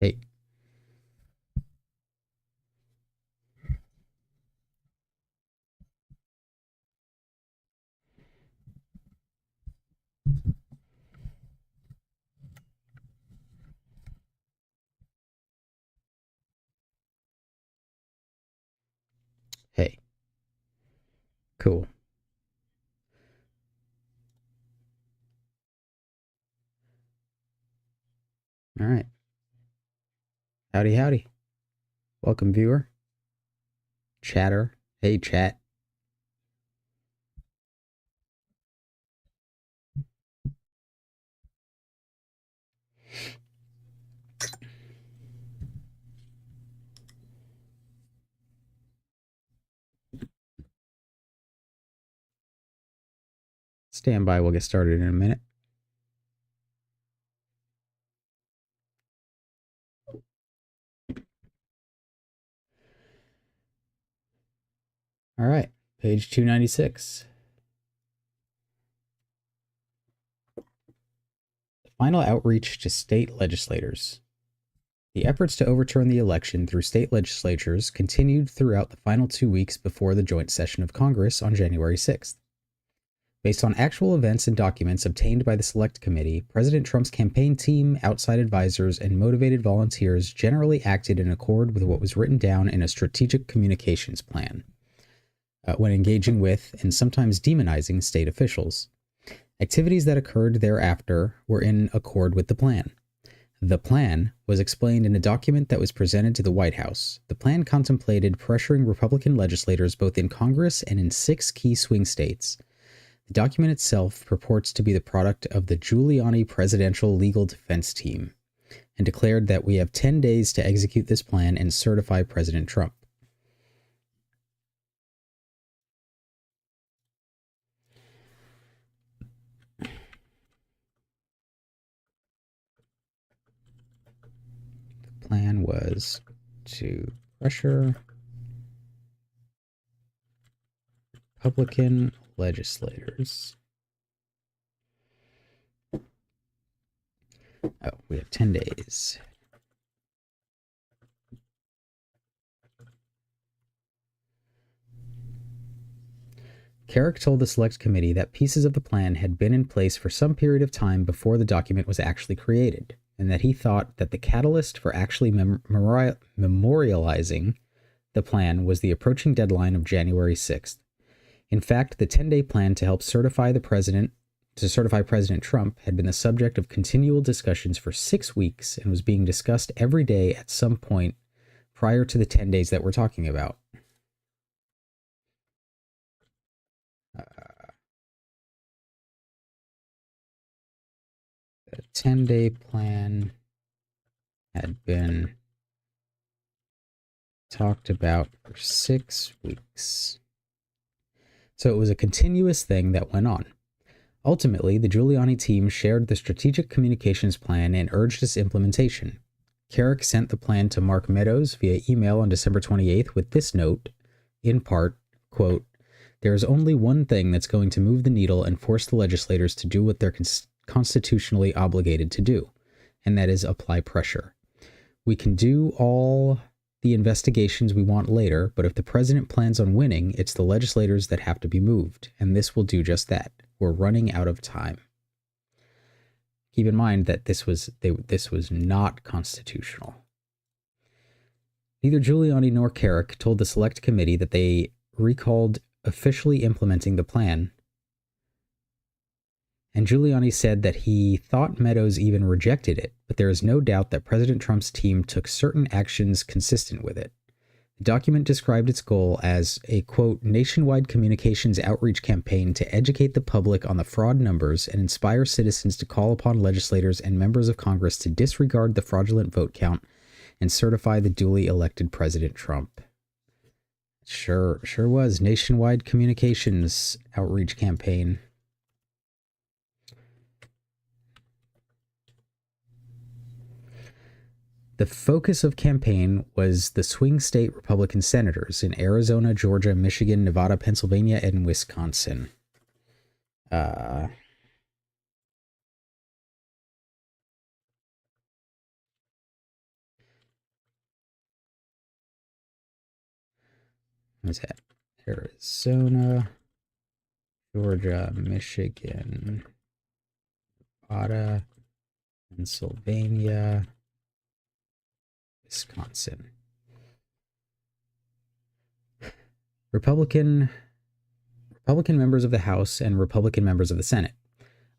Hey. Hey. Cool. All right. Howdy, howdy. Welcome, viewer. Chatter. Hey, chat. Stand by. We'll get started in a minute. All right. Page 296. Final outreach to state legislators. The efforts to overturn the election through state legislatures continued throughout the final 2 weeks before the joint session of Congress on January 6th. Based on actual events and documents obtained by the Select Committee, President Trump's campaign team, outside advisors, and motivated volunteers generally acted in accord with what was written down in a strategic communications plan when engaging with and sometimes demonizing state officials. Activities that occurred thereafter were in accord with the plan. The plan was explained in a document that was presented to the White House. The plan contemplated pressuring Republican legislators both in Congress and in 6 key swing states. The document itself purports to be the product of the Giuliani Presidential Legal Defense Team and declared that we have 10 days to execute this plan and certify President Trump. The plan was to pressure Republican legislators. Oh, we have 10 days. Carrick told the Select Committee that pieces of the plan had been in place for some period of time before the document was actually created, and that he thought that the catalyst for actually memorializing the plan was the approaching deadline of January 6th. In fact, the 10-day plan to help certify President Trump had been the subject of continual discussions for 6 weeks and was being discussed every day at some point prior to the 10 days that we're talking about. The 10-day plan had been talked about for 6 weeks. So it was a continuous thing that went on. Ultimately, the Giuliani team shared the strategic communications plan and urged its implementation. Carrick sent the plan to Mark Meadows via email on December 28th with this note, in part, quote, "There is only one thing that's going to move the needle and force the legislators to do what they're constitutionally obligated to do, and that is apply pressure. We can do all the investigations we want later, but if the president plans on winning, it's the legislators that have to be moved, and this will do just that. We're running out of time." Keep in mind that this was not constitutional. Neither Giuliani nor Carrick told the Select Committee that they recalled officially implementing the plan, and Giuliani said that he thought Meadows even rejected it, but there is no doubt that President Trump's team took certain actions consistent with it. The document described its goal as a, quote, nationwide communications outreach campaign to educate the public on the fraud numbers and inspire citizens to call upon legislators and members of Congress to disregard the fraudulent vote count and certify the duly elected President Trump. Sure was. Nationwide communications outreach campaign. The focus of campaign was the swing state Republican senators in Arizona, Georgia, Michigan, Nevada, Pennsylvania, and Wisconsin. What's that? Arizona, Georgia, Michigan, Nevada, Pennsylvania, Wisconsin. Republican members of the House and Republican members of the Senate.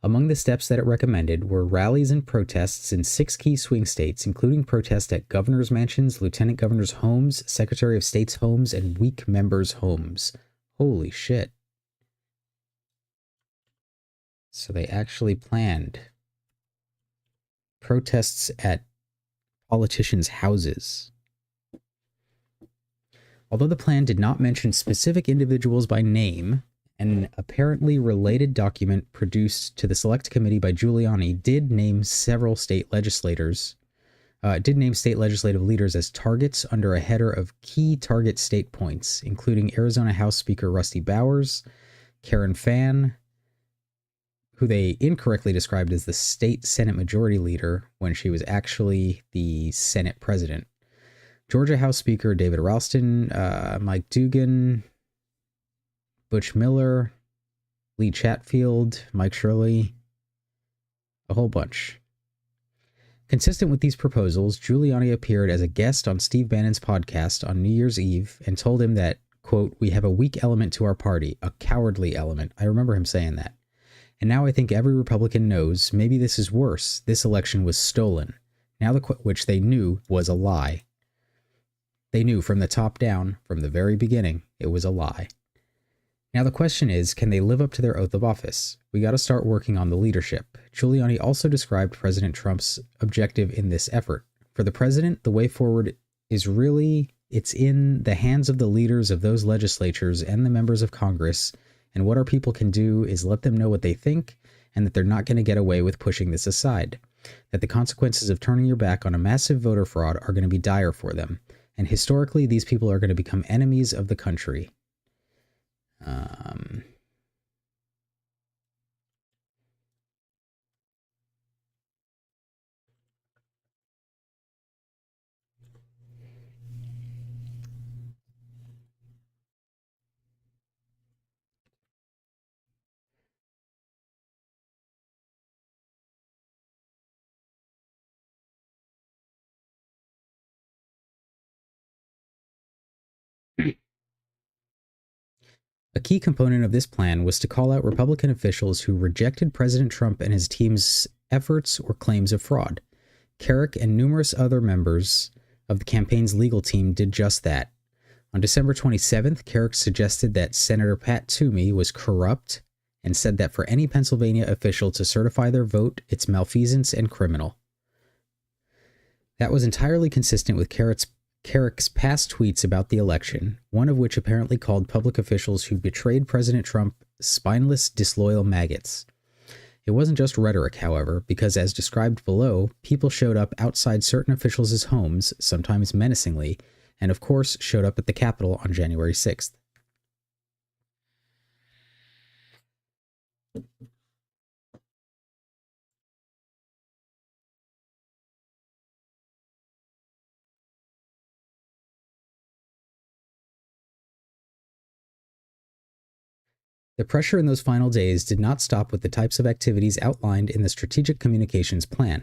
Among the steps that it recommended were rallies and protests in 6 key swing states, including protests at governors' mansions, lieutenant governors' homes, secretary of state's homes, and weak members' homes. Holy shit. So they actually planned protests at politicians' houses. Although the plan did not mention specific individuals by name, an apparently related document produced to the Select Committee by Giuliani did name state legislative leaders as targets under a header of key target state points, including Arizona House Speaker Rusty Bowers, Karen Fann, who they incorrectly described as the state Senate Majority Leader when she was actually the Senate President, Georgia House Speaker David Ralston, Mike Dugan, Butch Miller, Lee Chatfield, Mike Shirley, a whole bunch. Consistent with these proposals, Giuliani appeared as a guest on Steve Bannon's podcast on New Year's Eve and told him that, quote, "We have a weak element to our party, a cowardly element." I remember him saying that. "And now I think every Republican knows maybe this is worse. This election was stolen." Now which they knew was a lie. They knew from the top down, from the very beginning, it was a lie. Now the question is, can they live up to their oath of office? We got to start working on the leadership. Giuliani also described President Trump's objective in this effort. For the president, the way forward is it's in the hands of the leaders of those legislatures and the members of Congress, and what our people can do is let them know what they think and that they're not going to get away with pushing this aside. That the consequences of turning your back on a massive voter fraud are going to be dire for them. And historically, these people are going to become enemies of the country. A key component of this plan was to call out Republican officials who rejected President Trump and his team's efforts or claims of fraud. Carrick and numerous other members of the campaign's legal team did just that. On December 27th, Carrick suggested that Senator Pat Toomey was corrupt and said that for any Pennsylvania official to certify their vote, it's malfeasance and criminal. That was entirely consistent with Carrick's past tweets about the election, one of which apparently called public officials who betrayed President Trump spineless, disloyal maggots. It wasn't just rhetoric, however, because as described below, people showed up outside certain officials' homes, sometimes menacingly, and of course showed up at the Capitol on January 6th. The pressure in those final days did not stop with the types of activities outlined in the Strategic Communications Plan.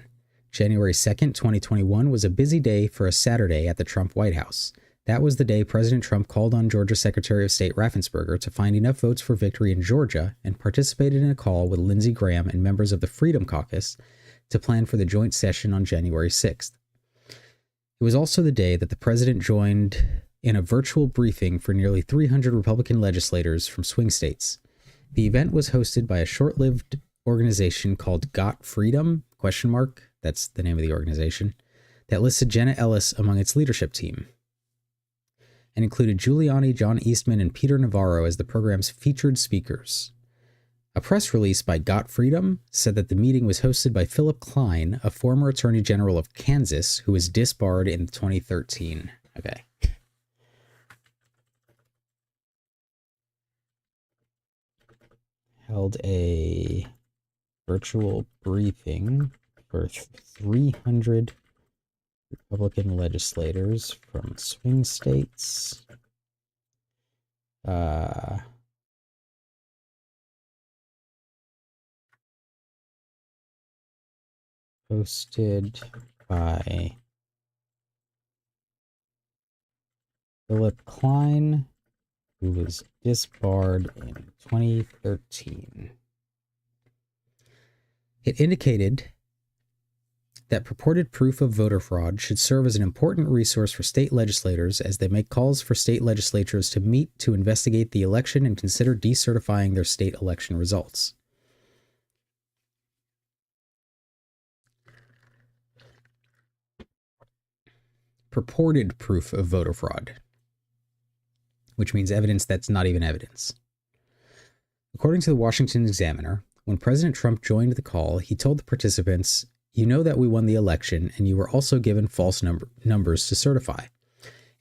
January 2nd, 2021 was a busy day for a Saturday at the Trump White House. That was the day President Trump called on Georgia Secretary of State Raffensperger to find enough votes for victory in Georgia and participated in a call with Lindsey Graham and members of the Freedom Caucus to plan for the joint session on January 6th. It was also the day that the president joined in a virtual briefing for nearly 300 Republican legislators from swing states. The event was hosted by a short-lived organization called Got Freedom, ? That's the name of the organization, that listed Jenna Ellis among its leadership team, and included Giuliani, John Eastman, and Peter Navarro as the program's featured speakers. A press release by Got Freedom said that the meeting was hosted by Philip Klein, a former Attorney General of Kansas who was disbarred in 2013. Okay. Held a virtual briefing for 300 Republican legislators from swing states Posted by Philip Klein, who was disbarred in 2013. It indicated that purported proof of voter fraud should serve as an important resource for state legislators as they make calls for state legislatures to meet to investigate the election and consider decertifying their state election results. Purported proof of voter fraud, which means evidence that's not even evidence. According to the Washington Examiner, when President Trump joined the call, he told the participants, "You know that we won the election, and you were also given false numbers to certify."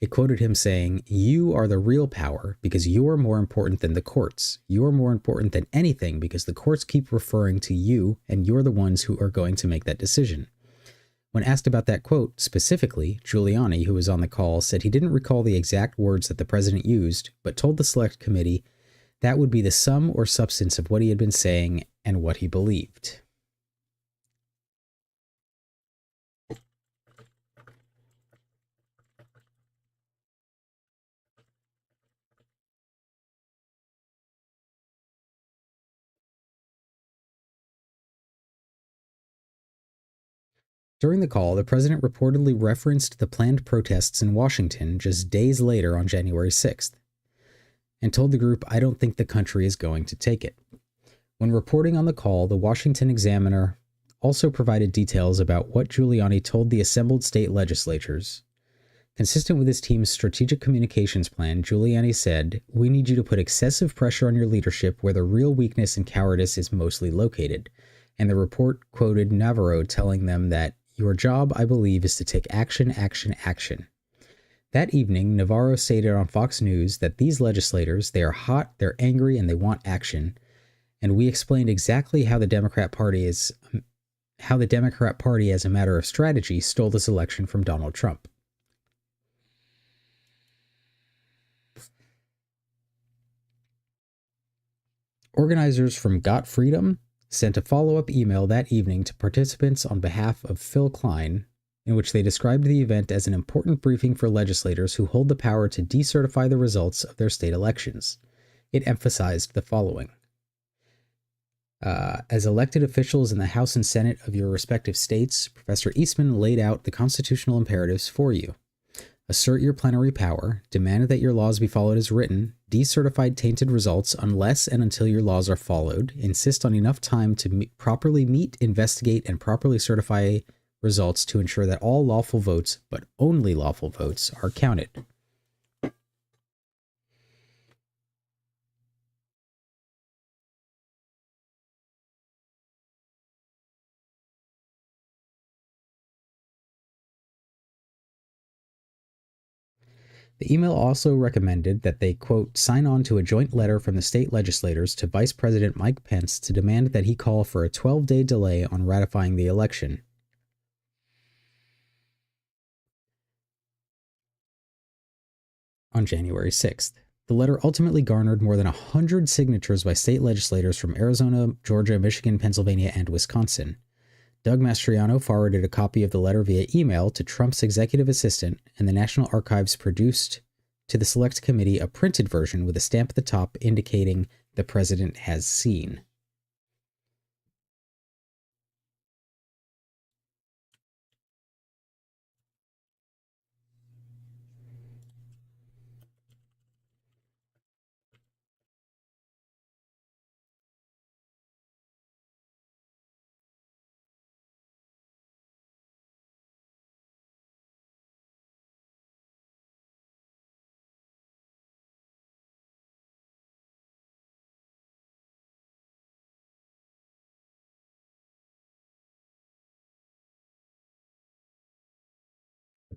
It quoted him saying, "You are the real power because you are more important than the courts. You are more important than anything because the courts keep referring to you, and you're the ones who are going to make that decision." When asked about that quote specifically, Giuliani, who was on the call, said he didn't recall the exact words that the president used, but told the select committee that would be the sum or substance of what he had been saying and what he believed. During the call, the president reportedly referenced the planned protests in Washington just days later on January 6th, and told the group, "I don't think the country is going to take it." When reporting on the call, the Washington Examiner also provided details about what Giuliani told the assembled state legislatures. Consistent with his team's strategic communications plan, Giuliani said, "We need you to put excessive pressure on your leadership where the real weakness and cowardice is mostly located." And the report quoted Navarro telling them that, "Your job, I believe, is to take action, action, action." That evening, Navarro stated on Fox News that these legislators, they are hot, they're angry, and they want action. And we explained exactly how the Democrat Party, as a matter of strategy, stole this election from Donald Trump. Organizers from Got Freedom sent a follow-up email that evening to participants on behalf of Phil Klein, in which they described the event as an important briefing for legislators who hold the power to decertify the results of their state elections. It emphasized the following. As elected officials in the House and Senate of your respective states, Professor Eastman laid out the constitutional imperatives for you. Assert your plenary power, demand that your laws be followed as written, decertify tainted results unless and until your laws are followed, insist on enough time to properly meet, investigate, and properly certify results to ensure that all lawful votes, but only lawful votes, are counted. The email also recommended that they, quote, sign on to a joint letter from the state legislators to Vice President Mike Pence to demand that he call for a 12-day delay on ratifying the election. On January 6th. The letter ultimately garnered more than 100 signatures by state legislators from Arizona, Georgia, Michigan, Pennsylvania, and Wisconsin. Doug Mastriano forwarded a copy of the letter via email to Trump's executive assistant, and the National Archives produced to the Select Committee a printed version with a stamp at the top indicating the president has seen.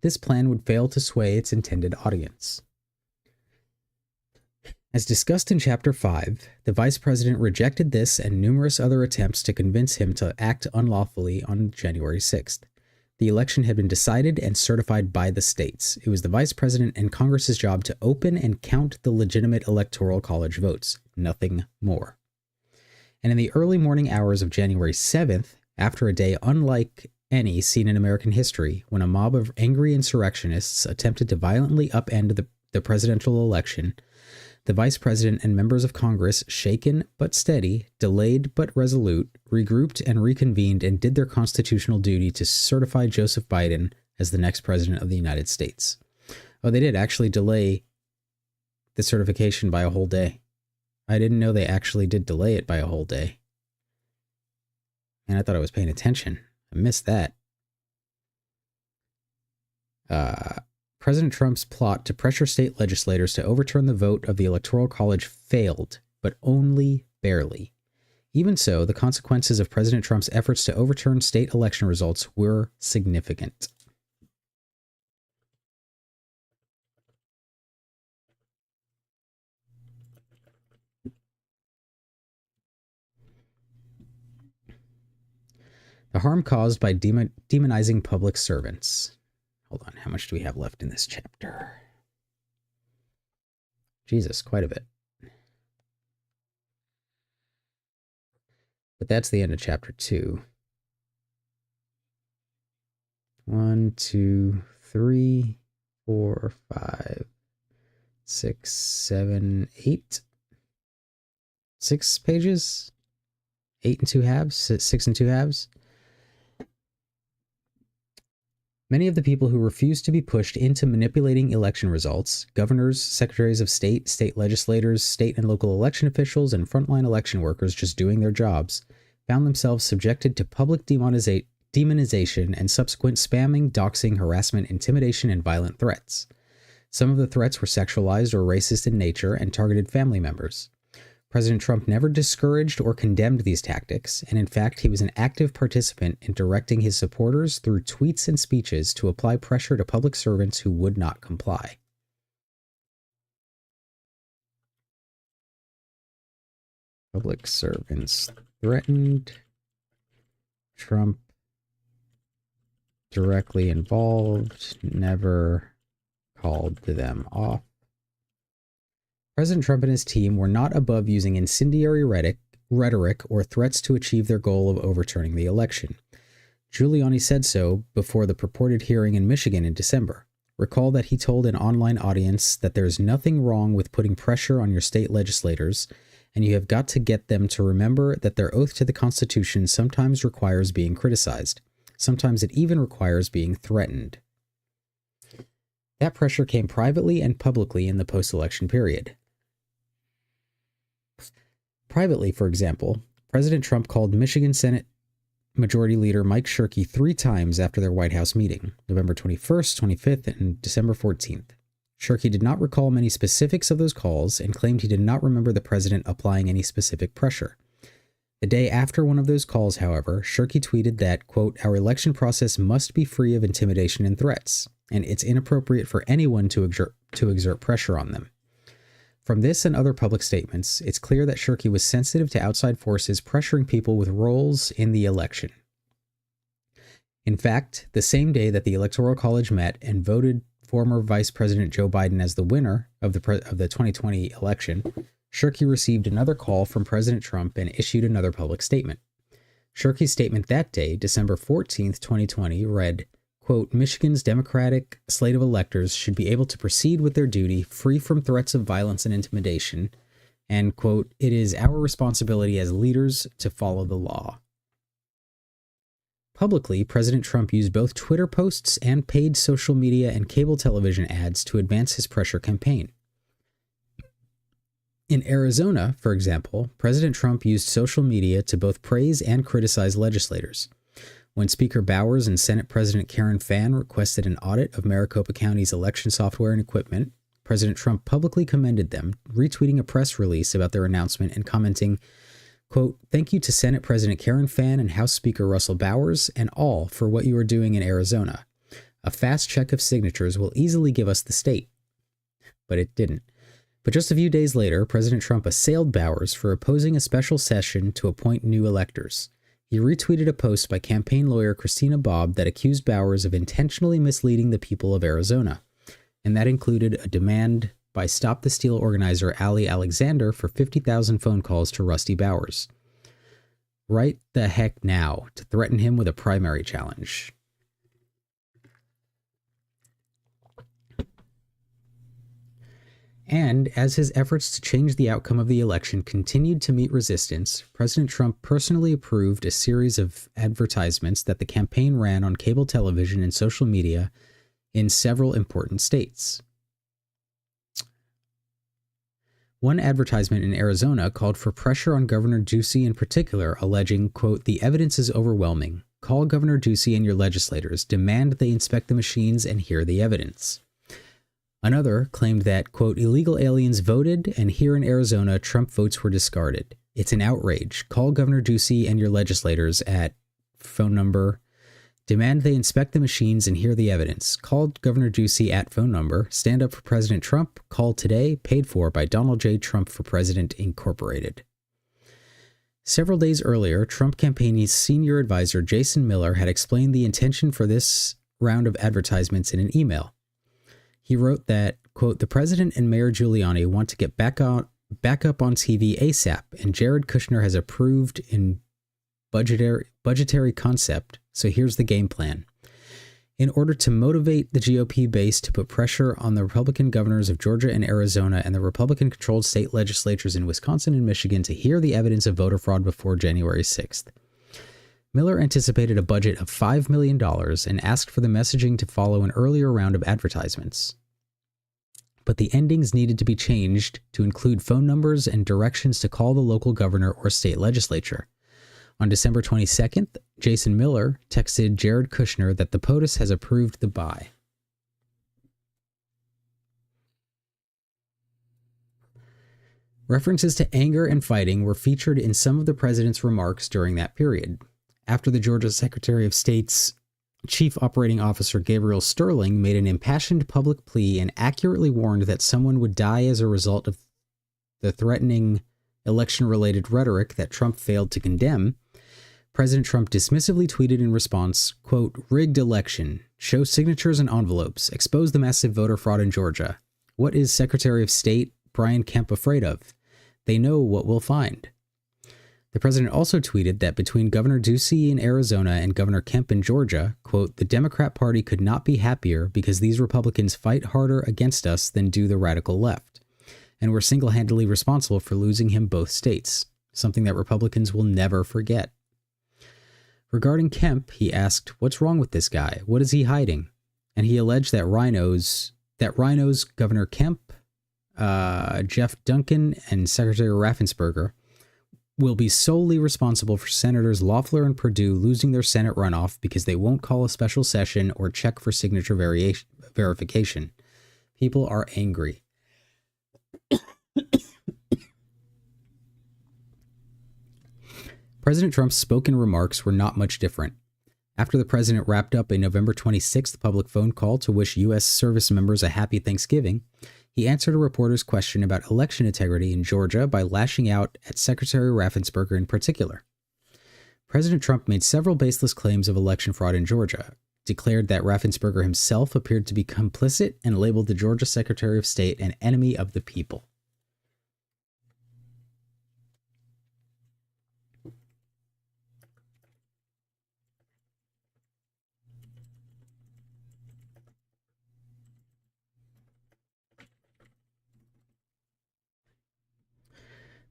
This plan would fail to sway its intended audience. As discussed in Chapter 5, the Vice President rejected this and numerous other attempts to convince him to act unlawfully on January 6th. The election had been decided and certified by the states. It was the vice president and Congress's job to open and count the legitimate electoral college votes, nothing more. And in the early morning hours of January 7th, after a day unlike any seen in American history, when a mob of angry insurrectionists attempted to violently upend the presidential election, the vice president and members of Congress, shaken but steady, delayed but resolute, regrouped and reconvened and did their constitutional duty to certify Joseph Biden as the next president of the United States. Oh, they did actually delay the certification by a whole day. I didn't know they actually did delay it by a whole day. And I thought I was paying attention. I missed that. President Trump's plot to pressure state legislators to overturn the vote of the Electoral College failed, but only barely. Even so, the consequences of President Trump's efforts to overturn state election results were significant. The harm caused by demonizing public servants. Hold on, how much do we have left in this chapter? Jesus, quite a bit. But that's the end of chapter 2. 1, 2, 3, 4, 5, 6, 7, 8. 6 pages? 8 and 2 halves? 6 and 2 halves? Many of the people who refused to be pushed into manipulating election results, governors, secretaries of state, state legislators, state and local election officials, and frontline election workers just doing their jobs, found themselves subjected to public demonization and subsequent spamming, doxing, harassment, intimidation, and violent threats. Some of the threats were sexualized or racist in nature and targeted family members. President Trump never discouraged or condemned these tactics, and in fact, he was an active participant in directing his supporters through tweets and speeches to apply pressure to public servants who would not comply. Public servants threatened. Trump directly involved, never called them off. President Trump and his team were not above using incendiary rhetoric or threats to achieve their goal of overturning the election. Giuliani said so before the purported hearing in Michigan in December. Recall that he told an online audience that there's nothing wrong with putting pressure on your state legislators, and you have got to get them to remember that their oath to the Constitution sometimes requires being criticized. Sometimes it even requires being threatened. That pressure came privately and publicly in the post-election period. Privately, for example, President Trump called Michigan Senate Majority Leader Mike Shirkey 3 times after their White House meeting, November 21st, 25th, and December 14th. Shirkey did not recall many specifics of those calls and claimed he did not remember the president applying any specific pressure. The day after one of those calls, however, Shirkey tweeted that, quote, "Our election process must be free of intimidation and threats, and it's inappropriate for anyone to exert pressure on them." From this and other public statements, it's clear that Shirkey was sensitive to outside forces pressuring people with roles in the election. In fact, the same day that the Electoral College met and voted former Vice President Joe Biden as the winner of the 2020 election, Shirkey received another call from President Trump and issued another public statement. Shirkey's statement that day, December 14th, 2020, read, quote, "Michigan's Democratic slate of electors should be able to proceed with their duty free from threats of violence and intimidation, and, quote, "It is our responsibility as leaders to follow the law." Publicly, President Trump used both Twitter posts and paid social media and cable television ads to advance his pressure campaign. In Arizona, for example, President Trump used social media to both praise and criticize legislators. When Speaker Bowers and Senate President Karen Fann requested an audit of Maricopa County's election software and equipment, President Trump publicly commended them, retweeting a press release about their announcement and commenting, quote, "Thank you to Senate President Karen Fann and House Speaker Russell Bowers and all for what you are doing in Arizona. A fast check of signatures will easily give us the state." But it didn't. But just a few days later, President Trump assailed Bowers for opposing a special session to appoint new electors. He retweeted a post by campaign lawyer Christina Bobb that accused Bowers of intentionally misleading the people of Arizona, and that included a demand by Stop the Steal organizer Ali Alexander for 50,000 phone calls to Rusty Bowers. Right the heck now, to threaten him with a primary challenge. And as his efforts to change the outcome of the election continued to meet resistance, President Trump personally approved a series of advertisements that the campaign ran on cable television and social media in several important states. One advertisement in Arizona called for pressure on Governor Ducey in particular, alleging, quote, "The evidence is overwhelming. Call Governor Ducey and your legislators. Demand they inspect the machines and hear the evidence." Another claimed that, quote, "Illegal aliens voted, and here in Arizona, Trump votes were discarded. It's an outrage. Call Governor Ducey and your legislators at phone number. Demand they inspect the machines and hear the evidence. Call Governor Ducey at phone number. Stand up for President Trump. Call today. Paid for by Donald J. Trump for President, Incorporated." Several days earlier, Trump campaign's senior advisor Jason Miller had explained the intention for this round of advertisements in an email. He wrote that, quote, "The president and Mayor Giuliani want to get back up on TV ASAP, and Jared Kushner has approved in budgetary concept, so here's the game plan. In order to motivate the GOP base to put pressure on the Republican governors of Georgia and Arizona and the Republican-controlled state legislatures in Wisconsin and Michigan to hear the evidence of voter fraud before January 6th. Miller anticipated a budget of $5 million and asked for the messaging to follow an earlier round of advertisements. But the endings needed to be changed to include phone numbers and directions to call the local governor or state legislature. On December 22nd, Jason Miller texted Jared Kushner that the POTUS has approved the buy. References to anger and fighting were featured in some of the president's remarks during that period. After the Georgia Secretary of State's Chief Operating Officer Gabriel Sterling made an impassioned public plea and accurately warned that someone would die as a result of the threatening election-related rhetoric that Trump failed to condemn, President Trump dismissively tweeted in response, quote, "Rigged election. Show signatures and envelopes. Expose the massive voter fraud in Georgia. What is Secretary of State Brian Kemp afraid of? They know what we'll find." The president also tweeted that between Governor Ducey in Arizona and Governor Kemp in Georgia, quote, "The Democrat Party could not be happier because these Republicans fight harder against us than do the radical left. And we're single-handedly responsible for losing him both states, something that Republicans will never forget." Regarding Kemp, he asked, "What's wrong with this guy? What is he hiding?" And he alleged that rhinos Governor Kemp, Jeff Duncan, and Secretary Raffensperger will be solely responsible for Senators Loeffler and Perdue losing their Senate runoff because they won't call a special session or check for signature verification. People are angry. President Trump's spoken remarks were not much different. After the president wrapped up a November 26th public phone call to wish U.S. service members a happy Thanksgiving, he answered a reporter's question about election integrity in Georgia by lashing out at Secretary Raffensperger in particular. President Trump made several baseless claims of election fraud in Georgia, declared that Raffensperger himself appeared to be complicit, and labeled the Georgia Secretary of State an enemy of the people.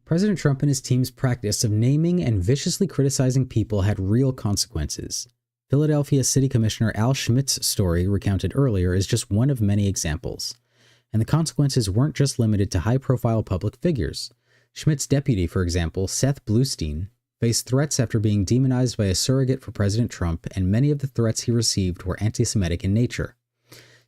President Trump and his team's practice of naming and viciously criticizing people had real consequences. Philadelphia City Commissioner Al Schmidt's story, recounted earlier, is just one of many examples. And the consequences weren't just limited to high-profile public figures. Schmidt's deputy, for example, Seth Bluestein, faced threats after being demonized by a surrogate for President Trump, and many of the threats he received were anti-Semitic in nature.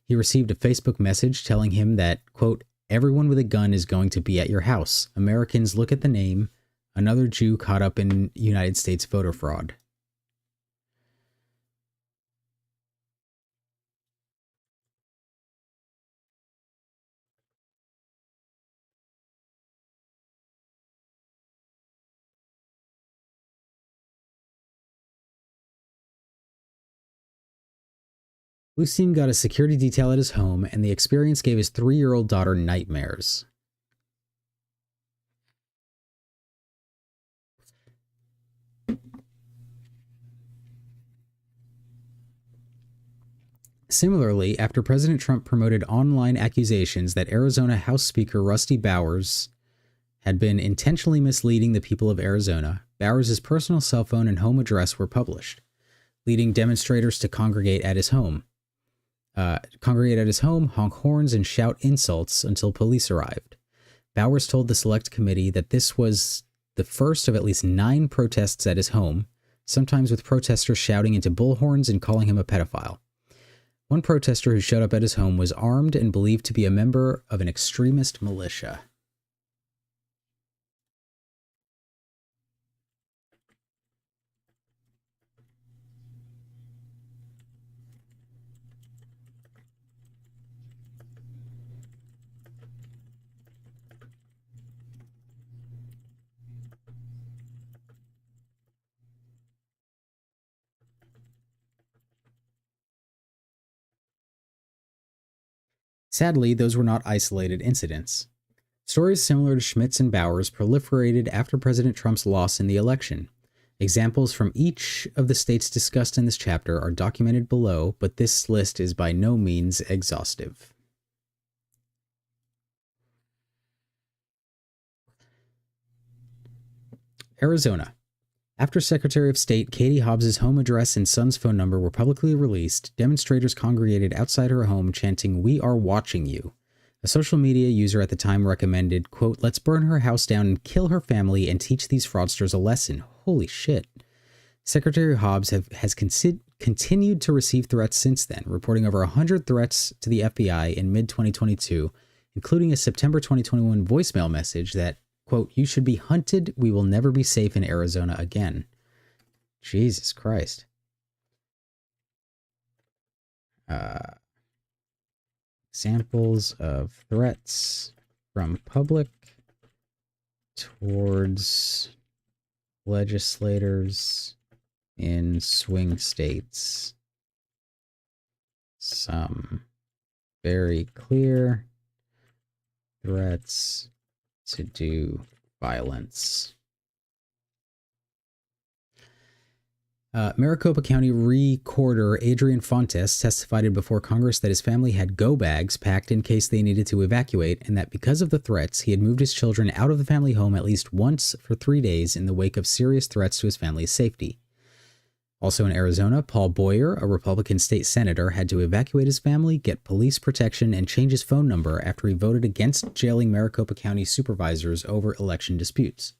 He received a Facebook message telling him that, quote, "Everyone with a gun is going to be at your house. Americans, look at the name. Another Jew caught up in United States voter fraud." Lucien got a security detail at his home, and the experience gave his 3-year-old daughter nightmares. Similarly, after President Trump promoted online accusations that Arizona House Speaker Rusty Bowers had been intentionally misleading the people of Arizona, Bowers' personal cell phone and home address were published, leading demonstrators to congregate at his home, honk horns, and shout insults until police arrived. Bowers told the select committee that this was the first of at least 9 protests at his home, sometimes with protesters shouting into bullhorns and calling him a pedophile. One protester who showed up at his home was armed and believed to be a member of an extremist militia. Sadly, those were not isolated incidents. Stories similar to Schmitz and Bowers proliferated after President Trump's loss in the election. Examples from each of the states discussed in this chapter are documented below, but this list is by no means exhaustive. Arizona. After Secretary of State Katie Hobbs's home address and son's phone number were publicly released, demonstrators congregated outside her home chanting, "We are watching you." A social media user at the time recommended, quote, "Let's burn her house down and kill her family and teach these fraudsters a lesson." Holy shit. Secretary Hobbs has continued to receive threats since then, reporting over 100 threats to the FBI in mid-2022, including a September 2021 voicemail message that, quote, "You should be hunted. We will never be safe in Arizona again." Jesus Christ. Examples of threats from public towards legislators in swing states. Some very clear threats to do violence. Maricopa County Recorder Adrian Fontes testified before Congress that his family had go bags packed in case they needed to evacuate, and that because of the threats, he had moved his children out of the family home at least once for 3 days in the wake of serious threats to his family's safety. Also in Arizona, Paul Boyer, a Republican state senator, had to evacuate his family, get police protection, and change his phone number after he voted against jailing Maricopa County supervisors over election disputes.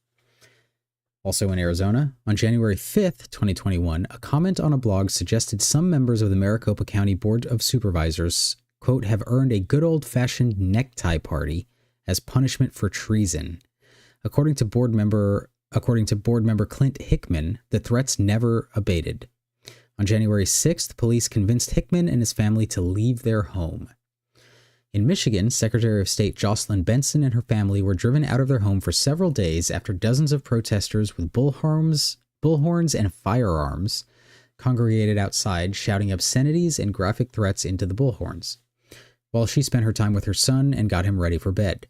Also in Arizona, on January 5th, 2021, a comment on a blog suggested some members of the Maricopa County Board of Supervisors, quote, "have earned a good old-fashioned necktie party as punishment for treason." According to board member Clint Hickman, the threats never abated. On January 6th, police convinced Hickman and his family to leave their home. In Michigan, Secretary of State Jocelyn Benson and her family were driven out of their home for several days after dozens of protesters with bullhorns and firearms congregated outside, shouting obscenities and graphic threats into the bullhorns, while she spent her time with her son and got him ready for bed.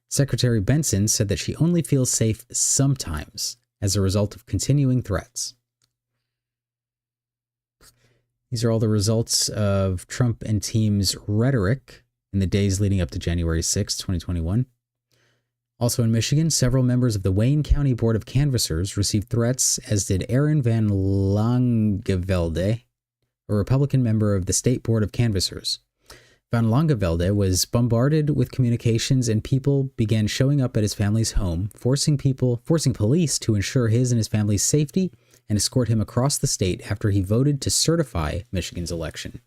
Secretary Benson said that she only feels safe sometimes as a result of continuing threats. These are all the results of Trump and team's rhetoric in the days leading up to January 6, 2021. Also in Michigan, several members of the Wayne County Board of Canvassers received threats, as did Aaron Van Langevelde, a Republican member of the State Board of Canvassers. Van Langevelde was bombarded with communications, and people began showing up at his family's home, forcing police to ensure his and his family's safety and escort him across the state after he voted to certify Michigan's election.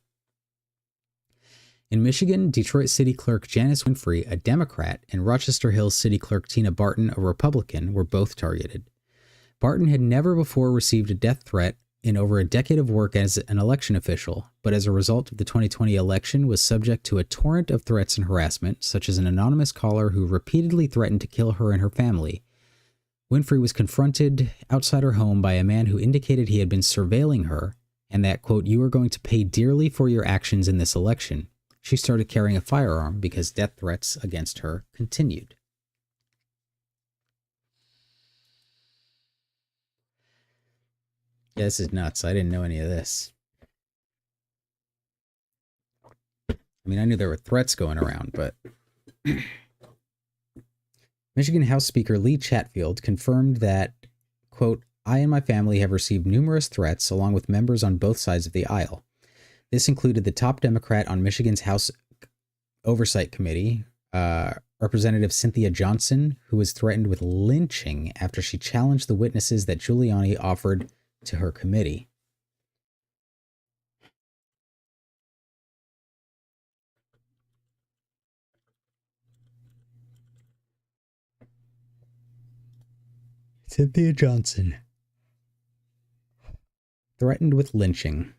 In Michigan, Detroit City Clerk Janice Winfrey, a Democrat, and Rochester Hills City Clerk Tina Barton, a Republican, were both targeted. Barton had never before received a death threat in over a decade of work as an election official, but as a result of the 2020 election was subject to a torrent of threats and harassment, such as an anonymous caller who repeatedly threatened to kill her and her family. Winfrey was confronted outside her home by a man who indicated he had been surveilling her and that, quote, "you are going to pay dearly for your actions in this election." She started carrying a firearm because death threats against her continued. Yeah, this is nuts. I didn't know any of this. I mean, I knew there were threats going around, but Michigan House Speaker Lee Chatfield confirmed that, quote, "I and my family have received numerous threats along with members on both sides of the aisle. This included the top Democrat on Michigan's House Oversight Committee, Representative Cynthia Johnson, who was threatened with lynching after she challenged the witnesses that Giuliani offered to her committee." Cynthia Johnson. Threatened with lynching.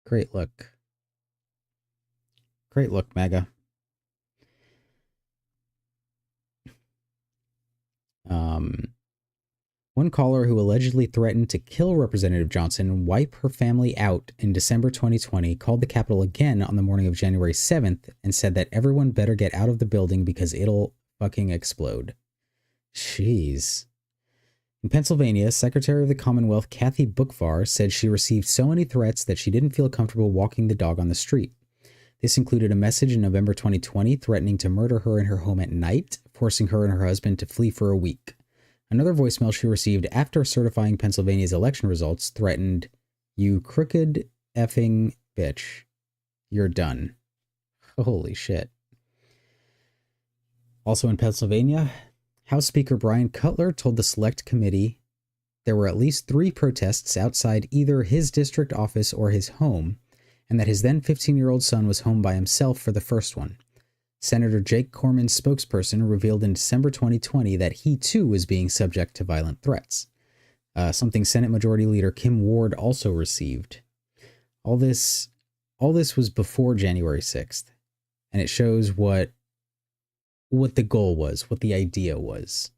Great look. Great look, MAGA. One caller who allegedly threatened to kill Representative Johnson and wipe her family out in December 2020 called the Capitol again on the morning of January 7th and said that everyone better get out of the building because it'll fucking explode. Jeez. In Pennsylvania, Secretary of the Commonwealth Kathy Boockvar said she received so many threats that she didn't feel comfortable walking the dog on the street. This included a message in November 2020 threatening to murder her in her home at night, forcing her and her husband to flee for a week. Another voicemail she received after certifying Pennsylvania's election results threatened, "You crooked effing bitch. You're done." Holy shit. Also in Pennsylvania, House Speaker Brian Cutler told the Select Committee there were at least 3 protests outside either his district office or his home, and that his then 15-year-old son was home by himself for the first one. Senator Jake Corman's spokesperson revealed in December 2020 that he too was being subject to violent threats, something Senate Majority Leader Kim Ward also received. All this was before January 6th, and it shows what the goal was, what the idea was.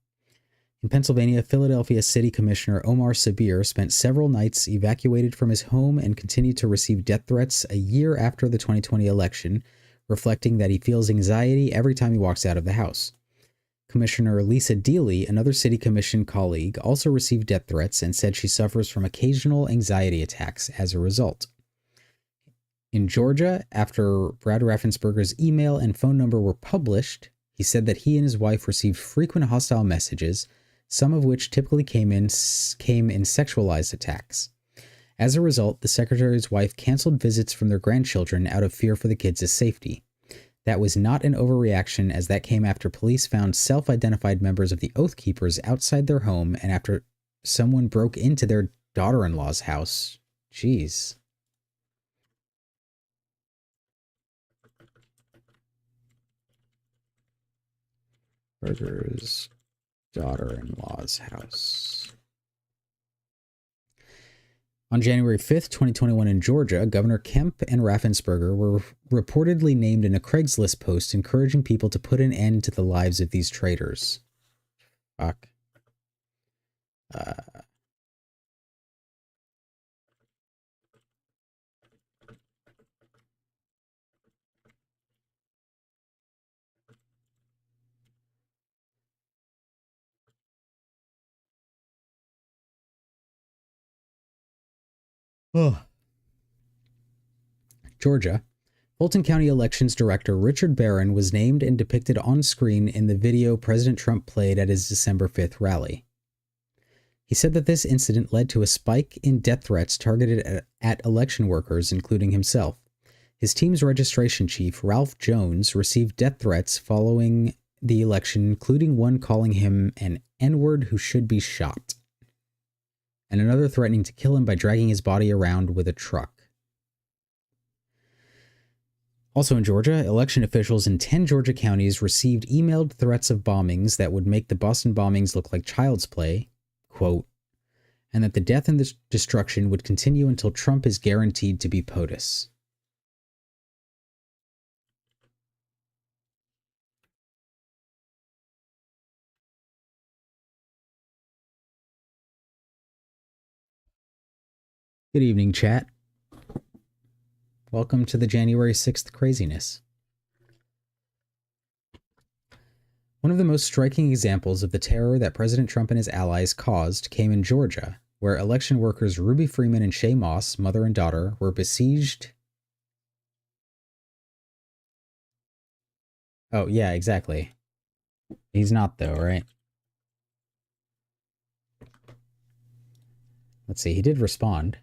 In Pennsylvania, Philadelphia City Commissioner Omar Sabir spent several nights evacuated from his home and continued to receive death threats a year after the 2020 election, reflecting that he feels anxiety every time he walks out of the house. Commissioner Lisa Deely, another city commission colleague, also received death threats and said she suffers from occasional anxiety attacks as a result. In Georgia, after Brad Raffensperger's email and phone number were published, he said that he and his wife received frequent hostile messages, some of which typically came in sexualized attacks. As a result, the secretary's wife canceled visits from their grandchildren out of fear for the kids' safety. That was not an overreaction, as that came after police found self-identified members of the Oath Keepers outside their home and after someone broke into their daughter-in-law's house. Jeez. Berger's daughter-in-law's house. On January 5th, 2021 in Georgia, Governor Kemp and Raffensperger were reportedly named in a Craigslist post encouraging people to put an end to the lives of these traitors. Fuck. Georgia. Fulton County Elections Director Richard Barron was named and depicted on screen in the video President Trump played at his December 5th rally. He said that this incident led to a spike in death threats targeted at election workers, including himself. His team's registration chief, Ralph Jones, received death threats following the election, including one calling him an N-word who should be shot, and another threatening to kill him by dragging his body around with a truck. Also in Georgia, election officials in 10 Georgia counties received emailed threats of bombings that would make the Boston bombings look like child's play, quote, and that the death and the destruction would continue until Trump is guaranteed to be POTUS. Good evening, chat. Welcome to the January 6th craziness. One of the most striking examples of the terror that President Trump and his allies caused came in Georgia, where election workers Ruby Freeman and Shay Moss, mother and daughter, were besieged. Oh, yeah, exactly. He's not, though, right? Let's see, he did respond.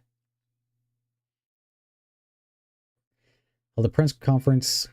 Well, the press conference.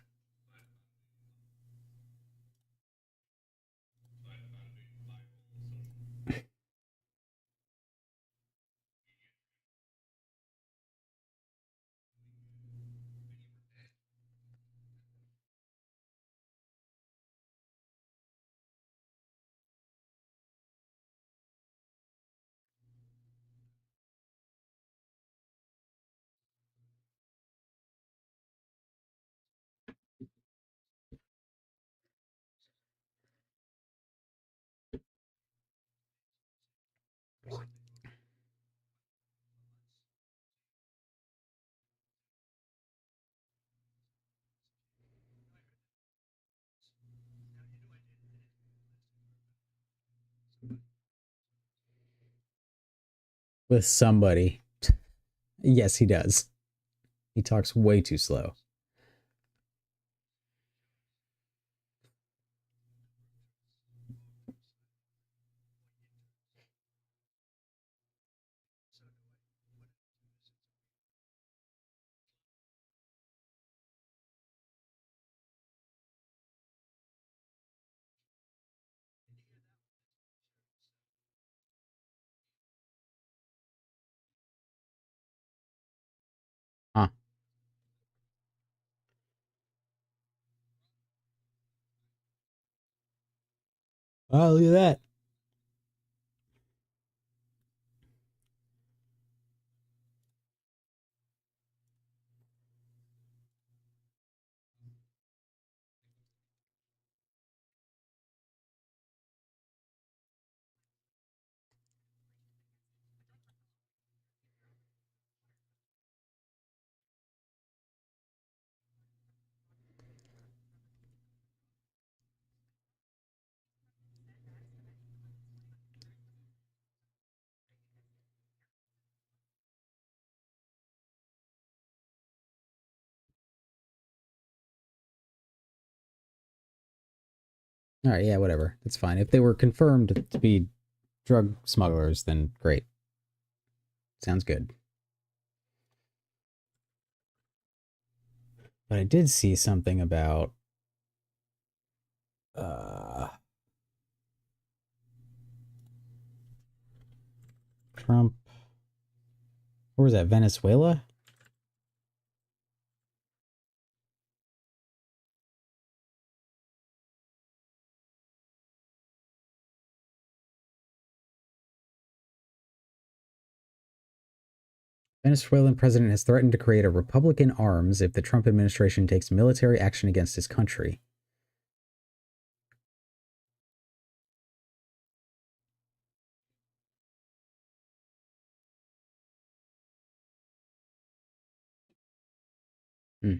With somebody. Yes, he does. He talks way too slow. Huh. Oh, look at that. All right, yeah, whatever. That's fine. If they were confirmed to be drug smugglers, then great. Sounds good. But I did see something about uh Trump. Where was that? Venezuela? Venezuelan president has threatened to create a Republican arms if the Trump administration takes military action against his country. Hmm.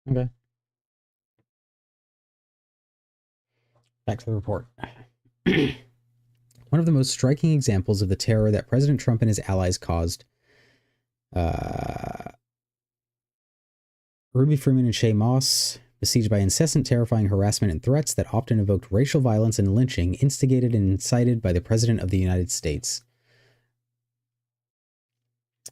Okay. Back to the report. One of the most striking examples of the terror that President Trump and his allies caused, uh, Ruby Freeman and Shay Moss, besieged by incessant, terrifying harassment and threats that often evoked racial violence and lynching, instigated and incited by the President of the United States.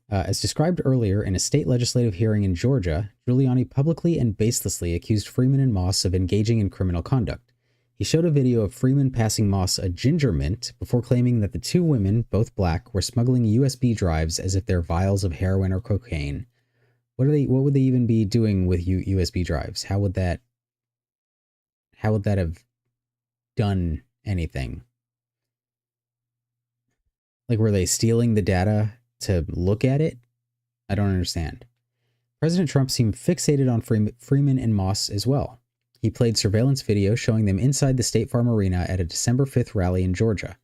As described earlier in a state legislative hearing in Georgia, Giuliani publicly and baselessly accused Freeman and Moss of engaging in criminal conduct. He showed a video of Freeman passing Moss a ginger mint before claiming that the two women, both black, were smuggling USB drives as if they're vials of heroin or cocaine. What would they even be doing with USB drives? How would that have done anything? Like, were they stealing the data to look at it? I don't understand. President Trump seemed fixated on Freeman and Moss as well. He played surveillance video showing them inside the State Farm Arena at a December 5th rally in Georgia,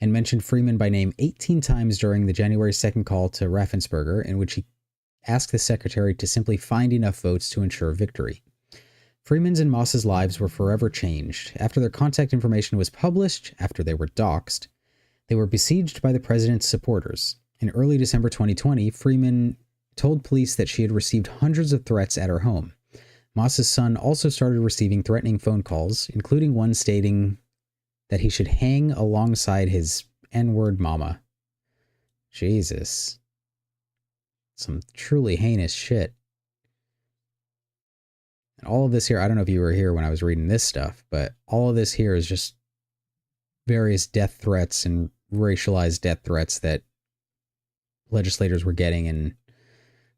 and mentioned Freeman by name 18 times during the January 2nd call to Raffensperger, in which he asked the secretary to simply find enough votes to ensure victory. Freeman's and Moss's lives were forever changed. After their contact information was published, after they were doxxed, they were besieged by the president's supporters. In early December 2020, Freeman told police that she had received hundreds of threats at her home. Moss's son also started receiving threatening phone calls, including one stating that he should hang alongside his N-word mama. Jesus. Some truly heinous shit. And all of this here, I don't know if you were here when I was reading this stuff, but all of this here is just various death threats and racialized death threats that legislators were getting in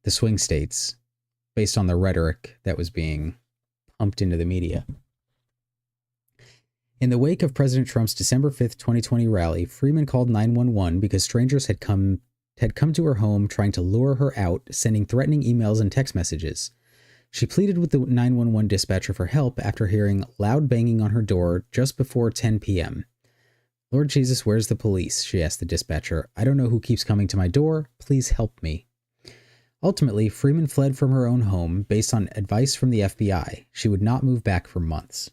the swing states based on the rhetoric that was being pumped into the media. In the wake of President Trump's December 5th, 2020 rally, Freeman called 911 because strangers had come to her home trying to lure her out, sending threatening emails and text messages. She pleaded with the 911 dispatcher for help after hearing loud banging on her door just before 10 p.m. "Lord Jesus, where's the police?" she asked the dispatcher. "I don't know who keeps coming to my door. Please help me." Ultimately, Freeman fled from her own home based on advice from the FBI. She would not move back for months.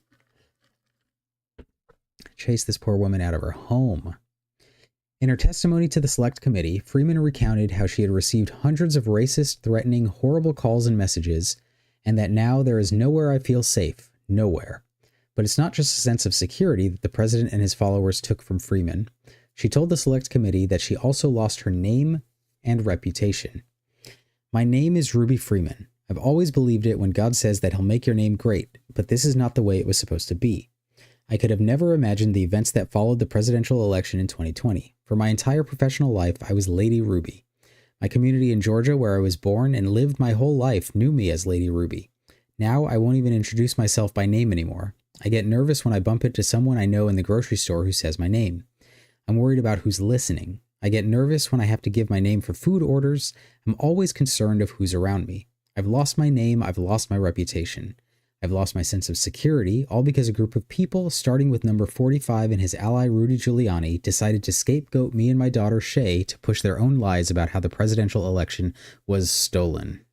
Chase this poor woman out of her home. In her testimony to the Select Committee, Freeman recounted how she had received hundreds of racist, threatening, horrible calls and messages, and that now there is nowhere I feel safe. Nowhere. But it's not just a sense of security that the president and his followers took from Freeman. She told the Select Committee that she also lost her name and reputation. "My name is Ruby Freeman. I've always believed it when God says that he'll make your name great, but this is not the way it was supposed to be. I could have never imagined the events that followed the presidential election in 2020. For my entire professional life, I was Lady Ruby. My community in Georgia, where I was born and lived my whole life, knew me as Lady Ruby. Now I won't even introduce myself by name anymore. I get nervous when I bump into someone I know in the grocery store who says my name. I'm worried about who's listening. I get nervous when I have to give my name for food orders. I'm always concerned of who's around me. I've lost my name. I've lost my reputation. I've lost my sense of security, all because a group of people, starting with number 45 and his ally Rudy Giuliani, decided to scapegoat me and my daughter Shay to push their own lies about how the presidential election was stolen."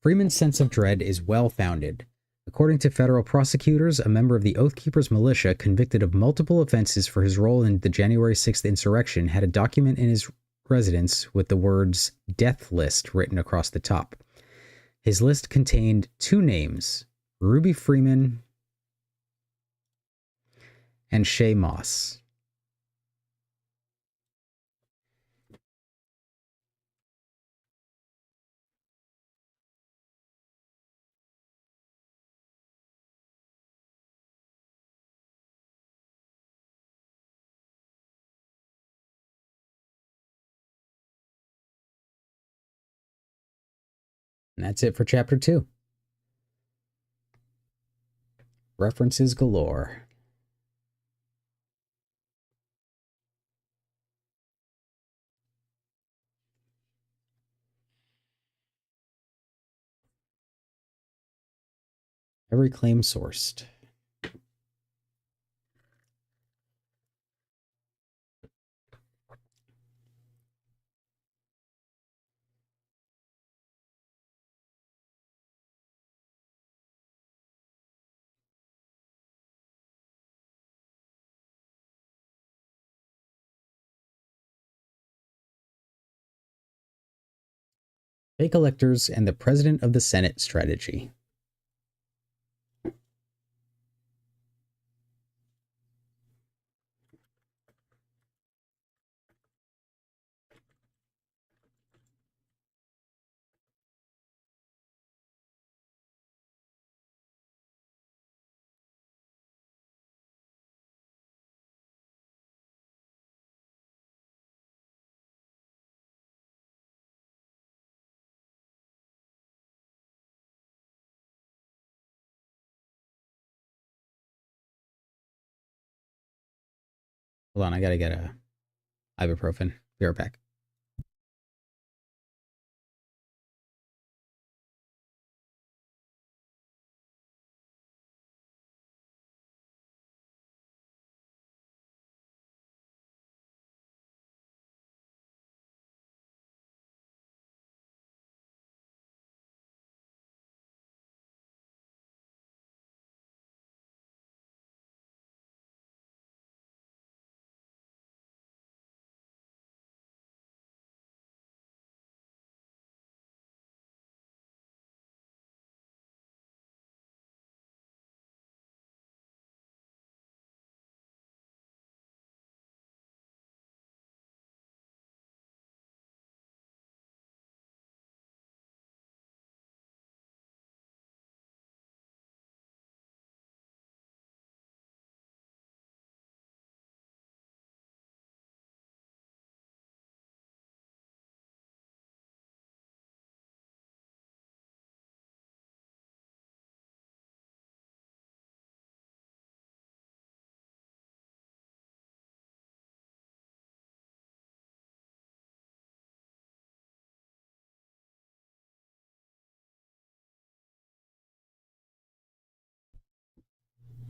Freeman's sense of dread is well-founded. According to federal prosecutors, a member of the Oath Keepers militia convicted of multiple offenses for his role in the January 6th insurrection had a document in his residence with the words "death list" written across the top. His list contained two names, Ruby Freeman and Shay Moss. And that's it for Chapter 2. References galore. Every claim sourced. Fake electors and the President of the Senate strategy. Hold on, I gotta get a ibuprofen. Be right back.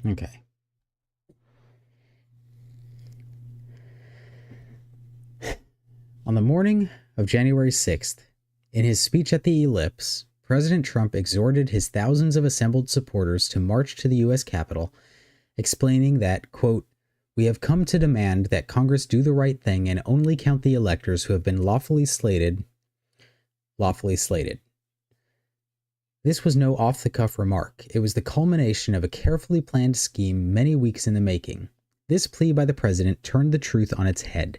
Okay. On the morning of January 6th, in his speech at the Ellipse, President Trump exhorted his thousands of assembled supporters to march to the U.S. Capitol, explaining that, quote, "We have come to demand that Congress do the right thing and only count the electors who have been lawfully slated. This was no off-the-cuff remark. It was the culmination of a carefully planned scheme many weeks in the making. This plea by the president turned the truth on its head.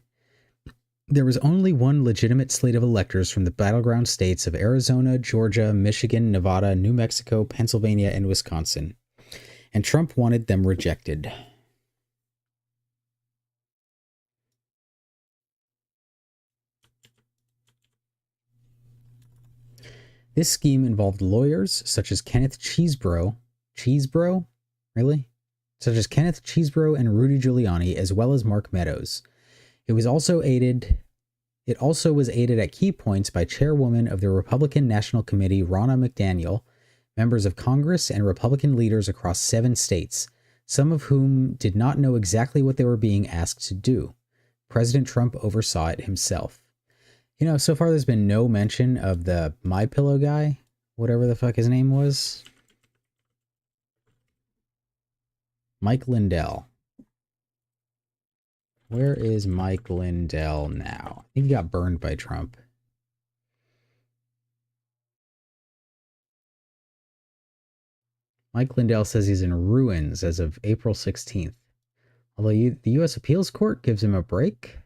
There was only one legitimate slate of electors from the battleground states of Arizona, Georgia, Michigan, Nevada, New Mexico, Pennsylvania, and Wisconsin, and Trump wanted them rejected. This scheme involved lawyers such as Kenneth Cheesebro, really? Such as Kenneth Cheesebro and Rudy Giuliani, as well as Mark Meadows. It also was aided at key points by chairwoman of the Republican National Committee, Ronna McDaniel, members of Congress, and Republican leaders across 7 states, some of whom did not know exactly what they were being asked to do. President Trump oversaw it himself. You know, so far there's been no mention of the MyPillow guy, whatever the fuck his name was. Mike Lindell. Where is Mike Lindell now? I think he got burned by Trump. Mike Lindell says he's in ruins as of April 16th. Although the U.S. Appeals Court gives him a break.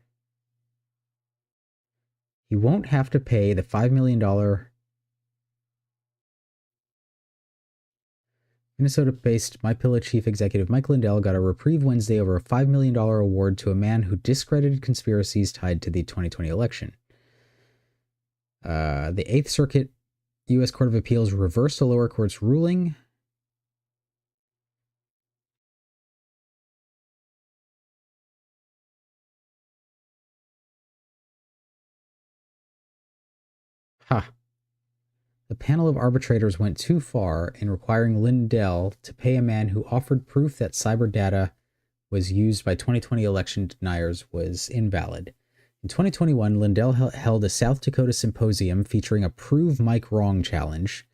He won't have to pay the $5 million. Minnesota-based MyPillow chief executive Mike Lindell got a reprieve Wednesday over a $5 million award to a man who discredited conspiracies tied to the 2020 election. The 8th Circuit U.S. Court of Appeals reversed the lower court's ruling. Ha. The panel of arbitrators went too far in requiring Lindell to pay a man who offered proof that cyber data was used by 2020 election deniers was invalid. In 2021, Lindell held a South Dakota symposium featuring a Prove Mike Wrong challenge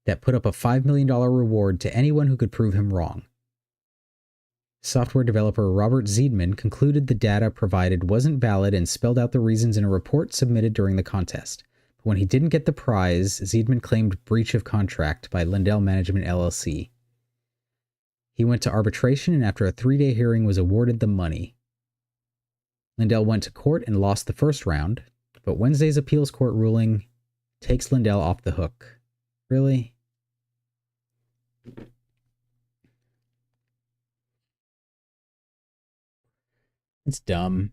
that put up a $5 million reward to anyone who could prove him wrong. Software developer Robert Zeidman concluded the data provided wasn't valid and spelled out the reasons in a report submitted during the contest. But when he didn't get the prize, Zeidman claimed breach of contract by Lindell Management LLC. He went to arbitration and after a 3-day hearing was awarded the money. Lindell went to court and lost the first round, but Wednesday's appeals court ruling takes Lindell off the hook. Really? It's dumb.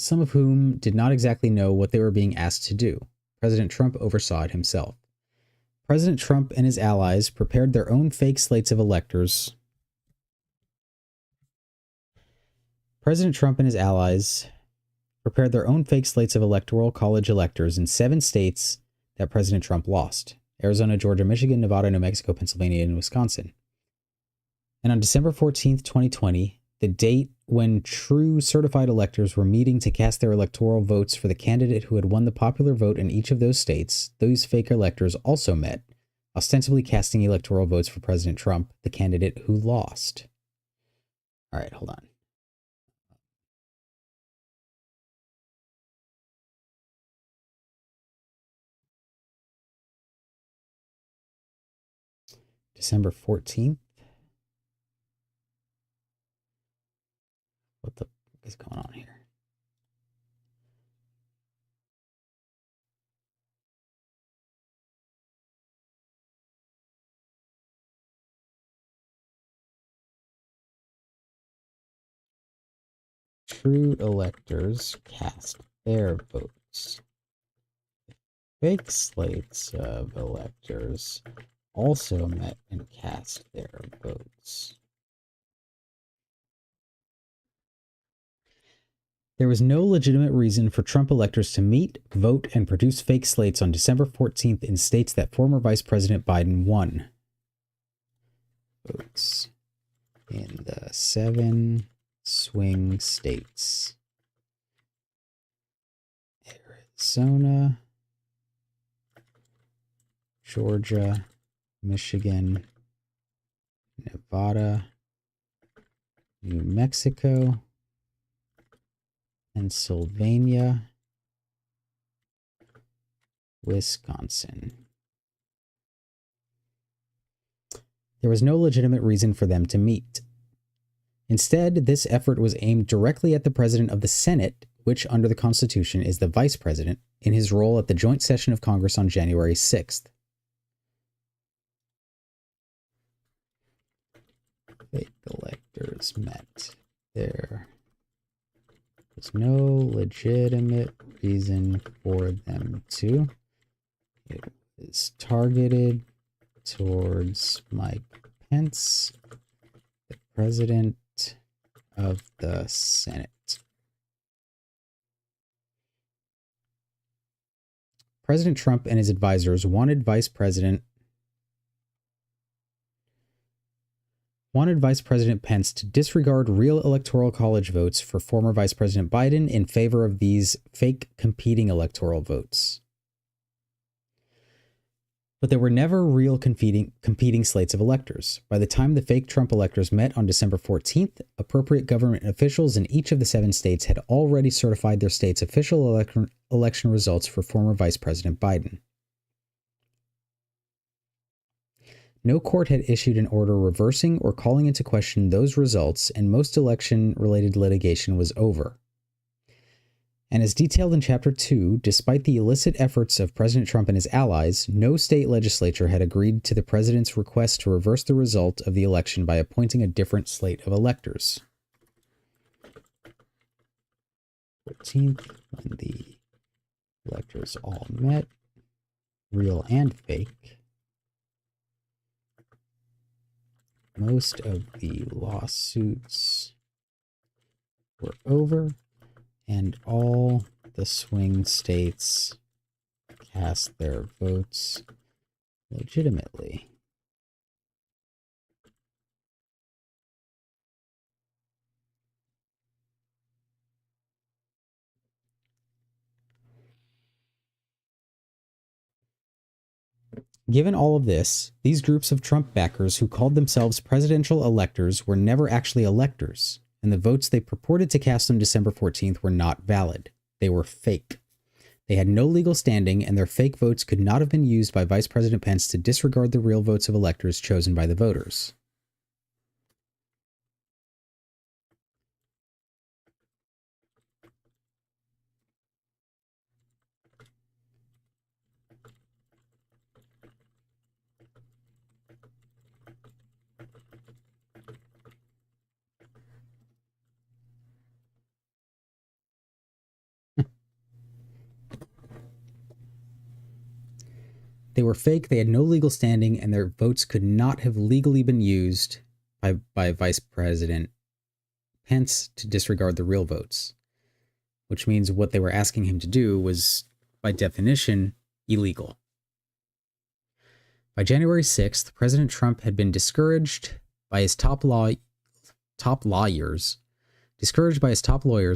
some of whom did not exactly know what they were being asked to do. President Trump oversaw it himself. President Trump and his allies prepared their own fake slates of electors. President Trump and his allies prepared their own fake slates of electoral college electors in 7 states that President Trump lost: Arizona, Georgia, Michigan, Nevada, New Mexico, Pennsylvania, and Wisconsin. And on December 14th, 2020, the date when true certified electors were meeting to cast their electoral votes for the candidate who had won the popular vote in each of those states, those fake electors also met, ostensibly casting electoral votes for President Trump, the candidate who lost. All right, hold on. December 14th. What the fuck is going on here? True electors cast their votes. Fake slates of electors also met and cast their votes. There was no legitimate reason for Trump electors to meet, vote, and produce fake slates on December 14th in states that former Vice President Biden won. Votes in the 7 swing states: Arizona, Georgia, Michigan, Nevada, New Mexico, Pennsylvania, Wisconsin. There was no legitimate reason for them to meet. Instead, this effort was aimed directly at the President of the Senate, which under the Constitution is the Vice President, in his role at the joint session of Congress on January 6th. Fake electors met. There was no legitimate reason for them to. It was targeted towards Mike Pence, the President of the Senate. President Trump and his advisors wanted Vice President Pence to disregard real electoral college votes for former Vice President Biden in favor of these fake competing electoral votes. But there were never real competing slates of electors. By the time the fake Trump electors met on December 14th, appropriate government officials in each of the 7 states had already certified their state's official election results for former Vice President Biden. No court had issued an order reversing or calling into question those results, and most election-related litigation was over. And as detailed in Chapter 2, despite the illicit efforts of President Trump and his allies, no state legislature had agreed to the president's request to reverse the result of the election by appointing a different slate of electors. 14th, when the electors all met, real and fake. Most of the lawsuits were over, and all the swing states cast their votes legitimately. Given all of this, these groups of Trump backers who called themselves presidential electors were never actually electors, and the votes they purported to cast on December 14th were not valid. They were fake. They had no legal standing, and their fake votes could not have been used by Vice President Pence to disregard the real votes of electors chosen by the voters. They were fake, they had no legal standing, and their votes could not have legally been used by Vice President Pence to disregard the real votes, which means what they were asking him to do was, by definition, illegal. By January 6th, President Trump had been discouraged by his top lawyers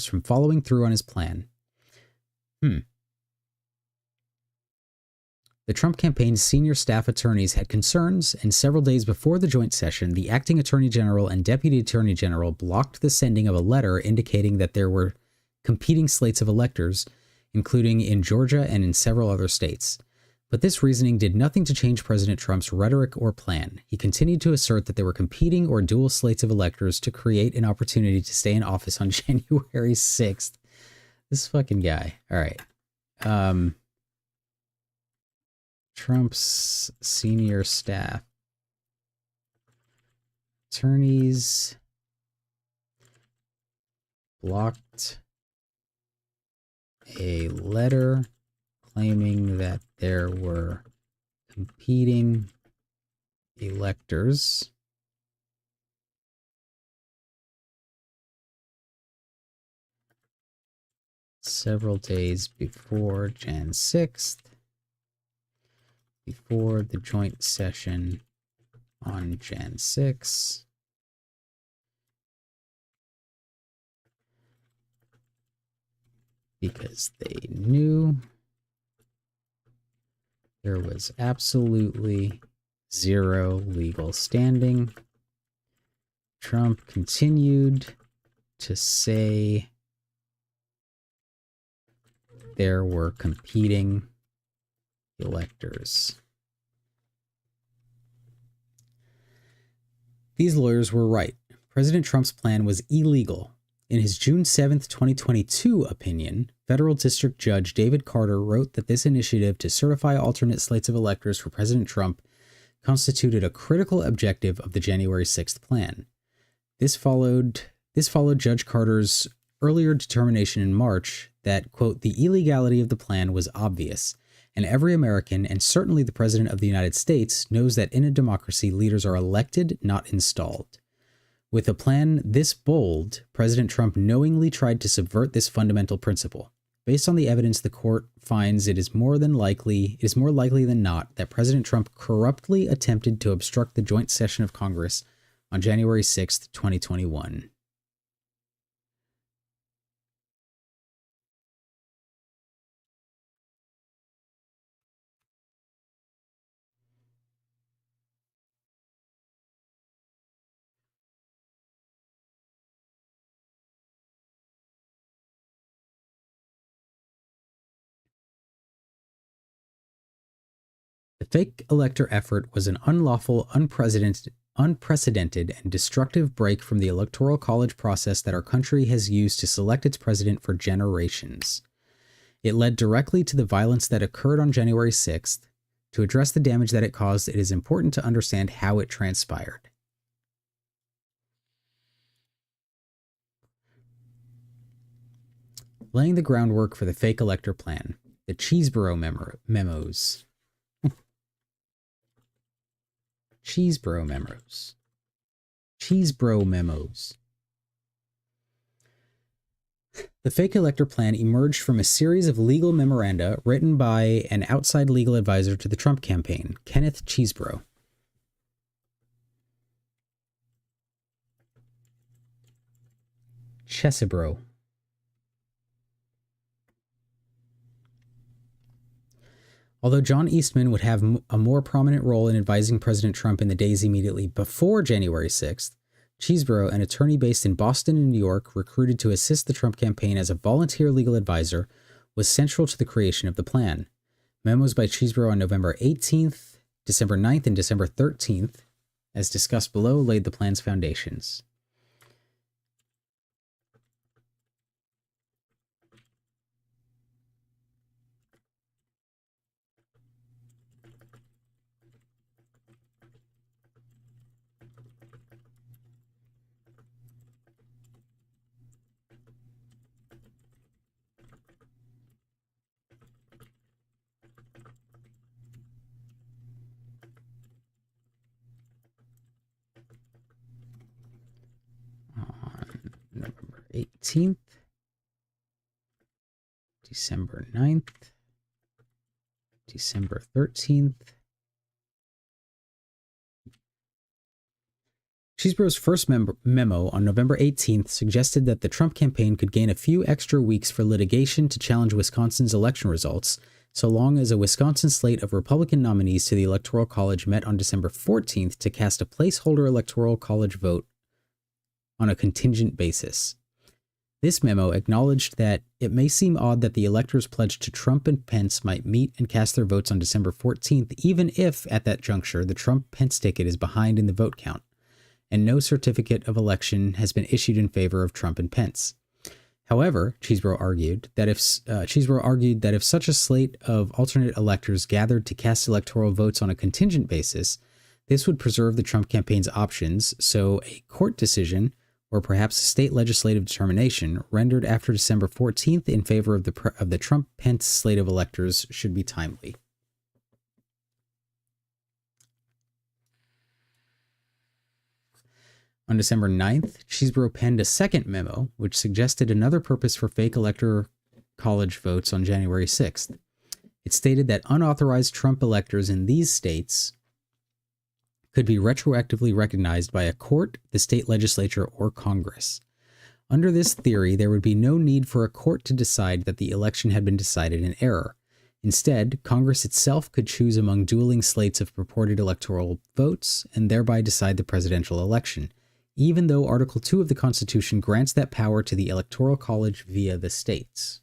from following through on his plan. The Trump campaign's senior staff attorneys had concerns, and several days before the joint session, the acting attorney general and deputy attorney general blocked the sending of a letter indicating that there were competing slates of electors, including in Georgia and in several other states. But this reasoning did nothing to change President Trump's rhetoric or plan. He continued to assert that there were competing or dual slates of electors to create an opportunity to stay in office on January 6th. This fucking guy. All right. Trump's senior staff attorneys blocked a letter claiming that there were competing electors several days before Jan 6th, before the joint session on Jan 6, because they knew there was absolutely zero legal standing. Trump continued to say there were competing electors. These lawyers were right. President Trump's plan was illegal. In his June 7th, 2022 opinion, Federal District Judge David Carter wrote that this initiative to certify alternate slates of electors for President Trump constituted a critical objective of the January 6th plan. This followed Judge Carter's earlier determination in March that, quote, the illegality of the plan was obvious, and every American, and certainly the President of the United States, knows that in a democracy, leaders are elected, not installed. With a plan this bold, President Trump knowingly tried to subvert this fundamental principle. Based on the evidence, the court finds it is more likely than not that President Trump corruptly attempted to obstruct the joint session of Congress on January 6th, 2021. The fake elector effort was an unlawful, unprecedented, and destructive break from the Electoral College process that our country has used to select its president for generations. It led directly to the violence that occurred on January 6th. To address the damage that it caused, it is important to understand how it transpired. Laying the groundwork for the fake elector plan, the Cheeseboro memos. Cheeseboro memos. The fake elector plan emerged from a series of legal memoranda written by an outside legal advisor to the Trump campaign, Kenneth Chesebro. Although John Eastman would have a more prominent role in advising President Trump in the days immediately before January 6th, Chesebro, an attorney based in Boston and New York, recruited to assist the Trump campaign as a volunteer legal advisor, was central to the creation of the plan. Memos by Chesebro on November 18th, December 9th, and December 13th, as discussed below, laid the plan's foundations. 18th, December 9th, December 13th. Chesebro's first memo on November 18th suggested that the Trump campaign could gain a few extra weeks for litigation to challenge Wisconsin's election results, so long as a Wisconsin slate of Republican nominees to the Electoral College met on December 14th to cast a placeholder Electoral College vote on a contingent basis. This memo acknowledged that it may seem odd that the electors pledged to Trump and Pence might meet and cast their votes on December 14th, even if, at that juncture, the Trump-Pence ticket is behind in the vote count, and no certificate of election has been issued in favor of Trump and Pence. However, Chesebro argued that if such a slate of alternate electors gathered to cast electoral votes on a contingent basis, this would preserve the Trump campaign's options, so a court decision, or perhaps a state legislative determination, rendered after December 14th in favor of the Trump-Pence slate of electors should be timely. On December 9th, Chesebro penned a second memo, which suggested another purpose for fake electoral college votes on January 6th. It stated that unauthorized Trump electors in these states could be retroactively recognized by a court, the state legislature, or Congress. Under this theory, there would be no need for a court to decide that the election had been decided in error. Instead, Congress itself could choose among dueling slates of purported electoral votes and thereby decide the presidential election, even though Article 2 of the Constitution grants that power to the Electoral College via the states.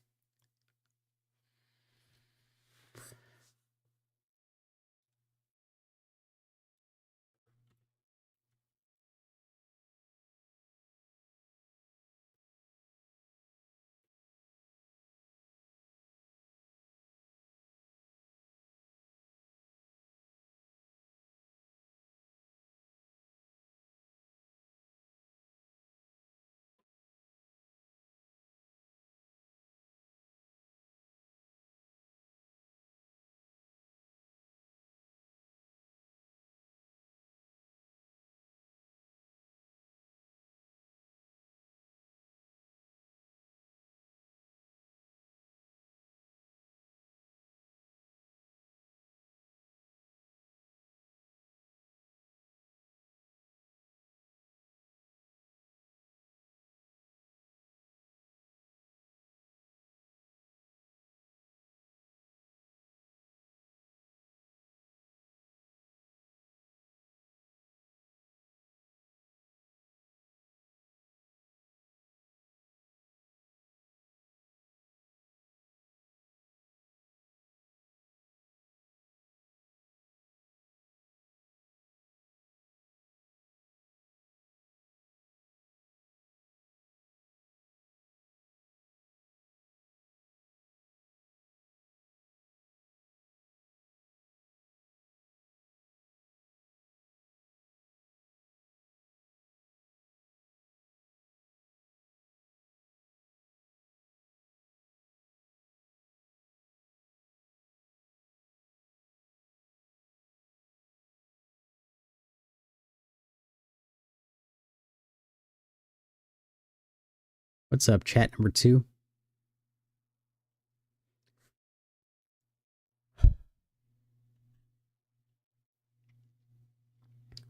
What's up, chat number 2?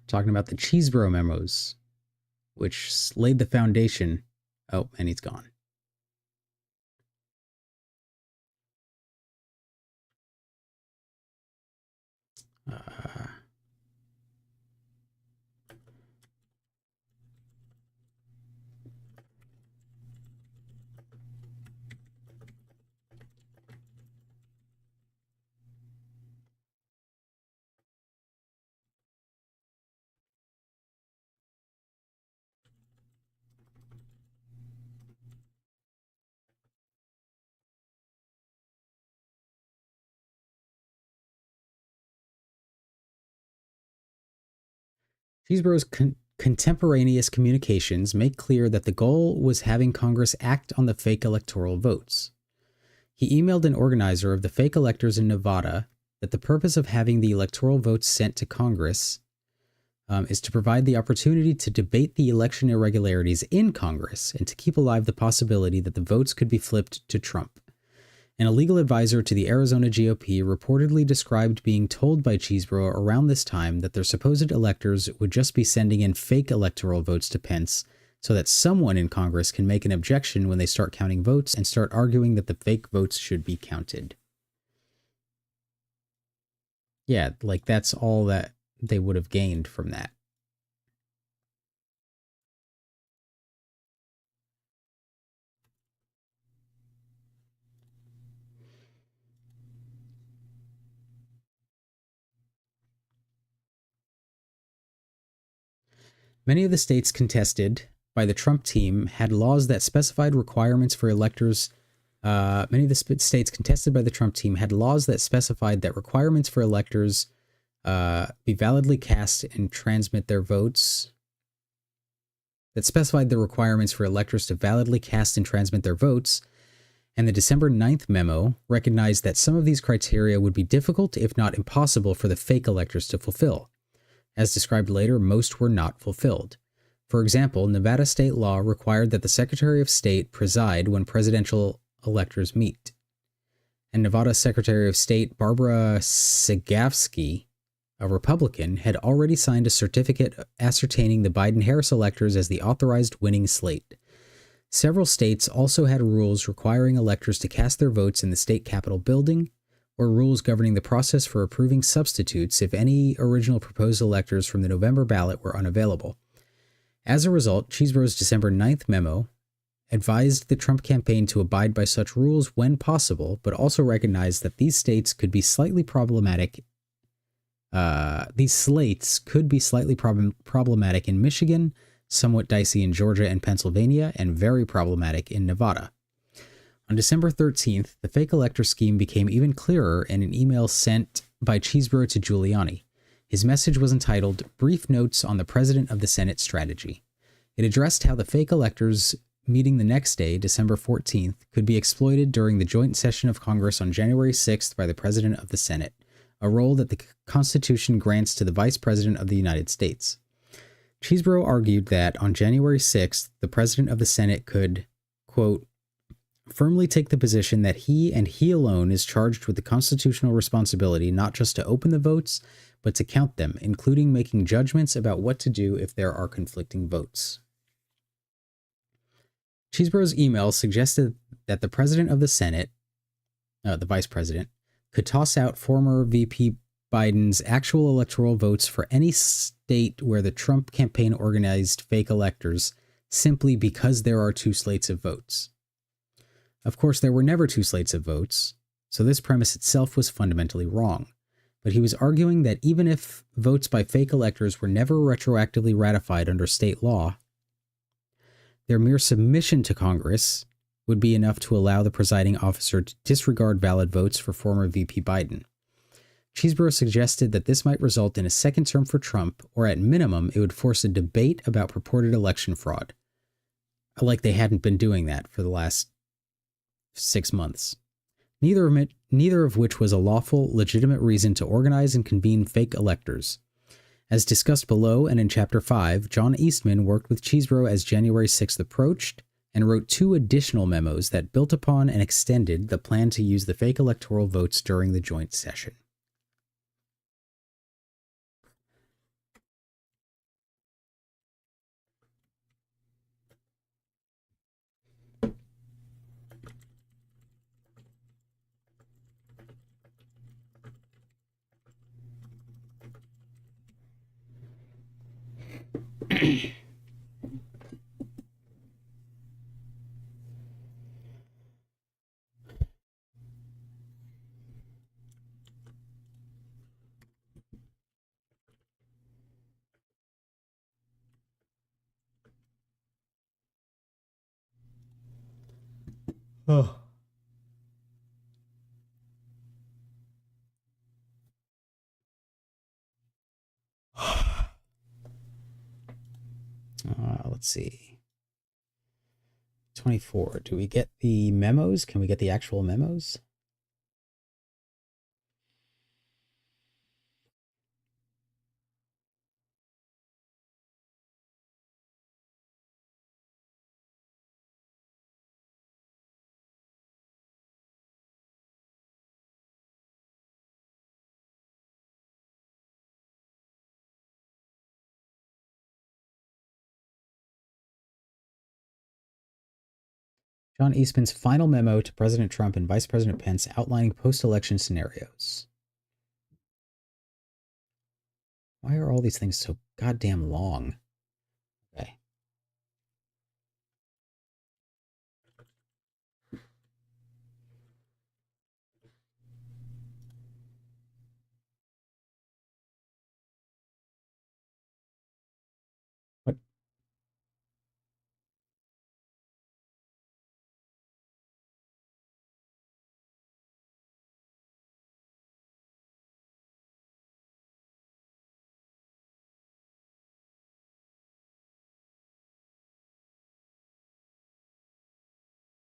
Talking about the Chesebro memos, which laid the foundation. Oh, and he's gone. Chesebro's contemporaneous communications make clear that the goal was having Congress act on the fake electoral votes. He emailed an organizer of the fake electors in Nevada that the purpose of having the electoral votes sent to Congress is to provide the opportunity to debate the election irregularities in Congress and to keep alive the possibility that the votes could be flipped to Trump. And a legal advisor to the Arizona GOP reportedly described being told by Cheesebro around this time that their supposed electors would just be sending in fake electoral votes to Pence so that someone in Congress can make an objection when they start counting votes and start arguing that the fake votes should be counted. Yeah, like that's all that they would have gained from that. Many of the states contested by the Trump team had laws that specified requirements for electors. Many of the states contested by the Trump team had laws that specified that requirements for electors be validly cast and transmit their votes. That specified the requirements for electors to validly cast and transmit their votes. And the December 9th memo recognized that some of these criteria would be difficult, if not impossible, for the fake electors to fulfill. As described later, most were not fulfilled. For example, Nevada state law required that the Secretary of State preside when presidential electors meet. And Nevada Secretary of State Barbara Sagafsky, a Republican, had already signed a certificate ascertaining the Biden-Harris electors as the authorized winning slate. Several states also had rules requiring electors to cast their votes in the state capitol building, or rules governing the process for approving substitutes if any original proposed electors from the November ballot were unavailable. As a result, Cheesebro's December 9th memo advised the Trump campaign to abide by such rules when possible, but also recognized that these states could be slightly problematic. These slates could be slightly problematic in Michigan, somewhat dicey in Georgia and Pennsylvania, and very problematic in Nevada. On December 13th, the fake elector scheme became even clearer in an email sent by Cheesebro to Giuliani. His message was entitled Brief Notes on the President of the Senate Strategy. It addressed how the fake electors meeting the next day, December 14th, could be exploited during the joint session of Congress on January 6th by the President of the Senate, a role that the Constitution grants to the Vice President of the United States. Cheesebro argued that on January 6th, the President of the Senate could, quote, firmly take the position that he and he alone is charged with the constitutional responsibility not just to open the votes, but to count them, including making judgments about what to do if there are conflicting votes. Cheesebro's email suggested that the President of the Senate, the Vice President, could toss out former VP Biden's actual electoral votes for any state where the Trump campaign organized fake electors simply because there are two slates of votes. Of course, there were never two slates of votes, so this premise itself was fundamentally wrong. But he was arguing that even if votes by fake electors were never retroactively ratified under state law, their mere submission to Congress would be enough to allow the presiding officer to disregard valid votes for former VP Biden. Cheesebro suggested that this might result in a second term for Trump, or at minimum, it would force a debate about purported election fraud. Like they hadn't been doing that for the last 6 months. Neither of which was a lawful, legitimate reason to organize and convene fake electors. As discussed below and in Chapter 5, John Eastman worked with Cheesebro as January 6th approached and wrote 2 additional memos that built upon and extended the plan to use the fake electoral votes during the joint session. Oh. Let's see. 24. Do we get the memos? Can we get the actual memos? John Eastman's final memo to President Trump and Vice President Pence outlining post-election scenarios. Why are all these things so goddamn long? Okay. What?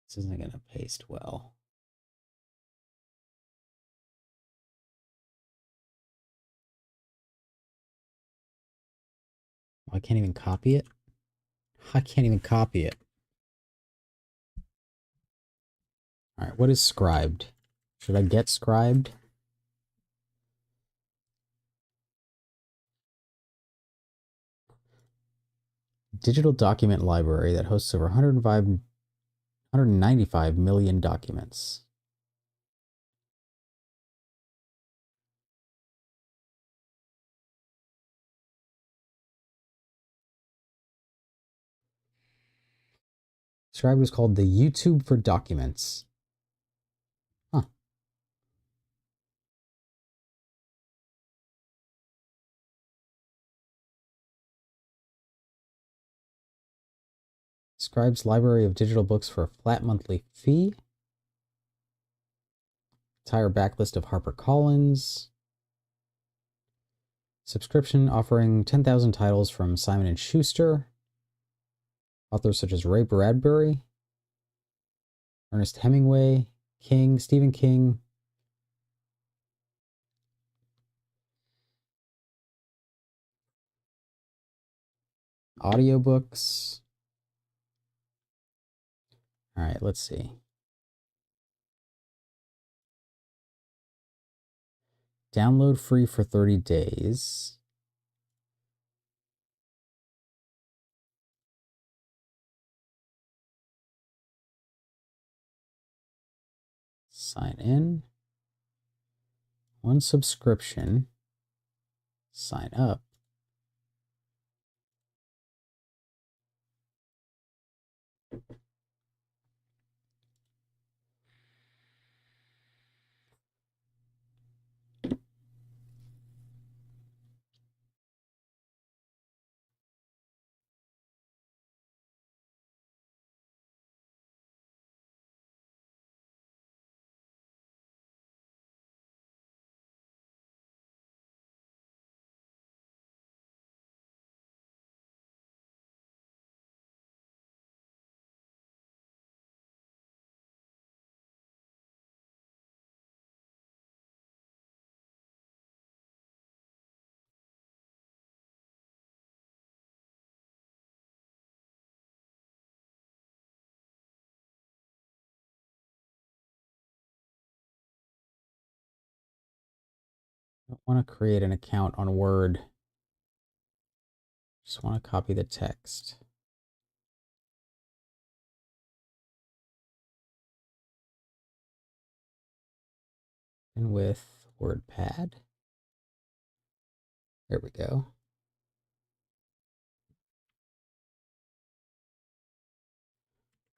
This isn't going to paste well. Oh, I can't even copy it. I can't even copy it. All right, what is scribed? Should I get scribed? Digital document library that hosts over 195 million documents. Scribed is called the YouTube for documents. Huh. Scribe's library of digital books for a flat monthly fee. Entire backlist of HarperCollins. Subscription offering 10,000 titles from Simon & Schuster. Authors such as Ray Bradbury, Ernest Hemingway, King, Stephen King. Audiobooks. All right, let's see. Download free for 30 days. Sign in. One subscription. Sign up. I don't want to create an account on Word. Just want to copy the text. And with WordPad. There we go.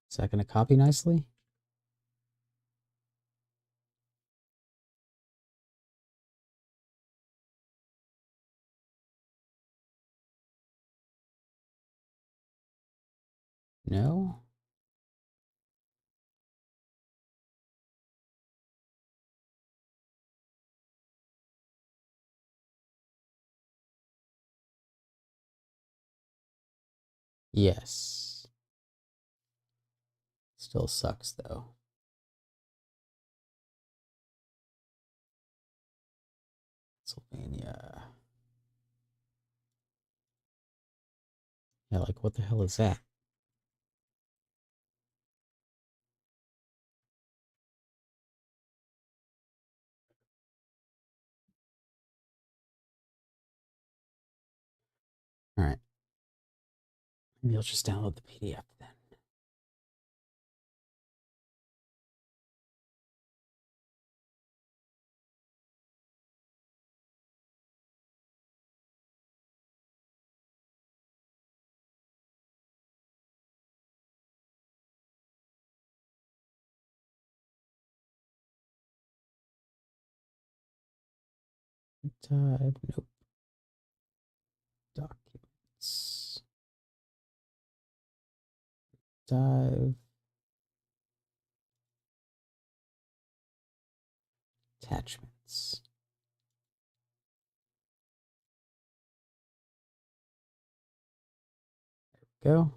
Is that going to copy nicely? No? Yes. Still sucks though. Pennsylvania. Yeah, like what the hell is that? All right. Maybe I'll just download the PDF then. Archive. Nope. Documents. Dive. Attachments. There we go.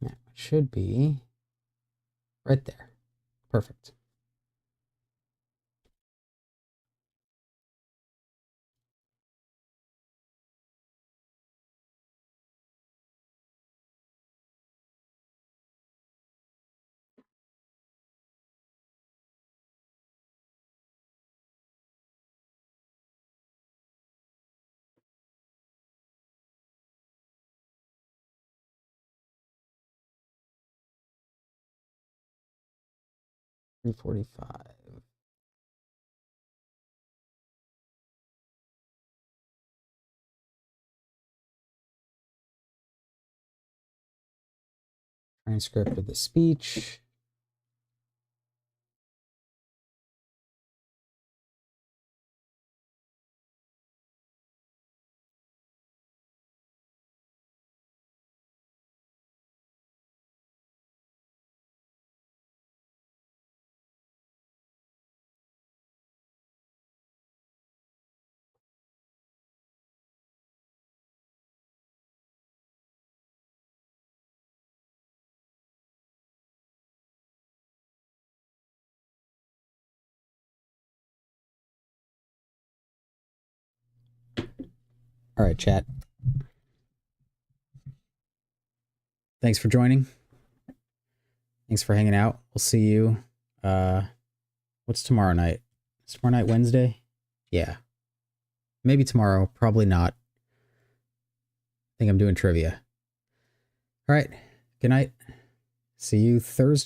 Now it should be right there. Perfect. $345. Transcript of the speech. All right, chat. Thanks for joining. Thanks for hanging out. We'll see you. What's tomorrow night? Is tomorrow night Wednesday? Yeah. Maybe tomorrow. Probably not. I think I'm doing trivia. All right. Good night. See you Thursday.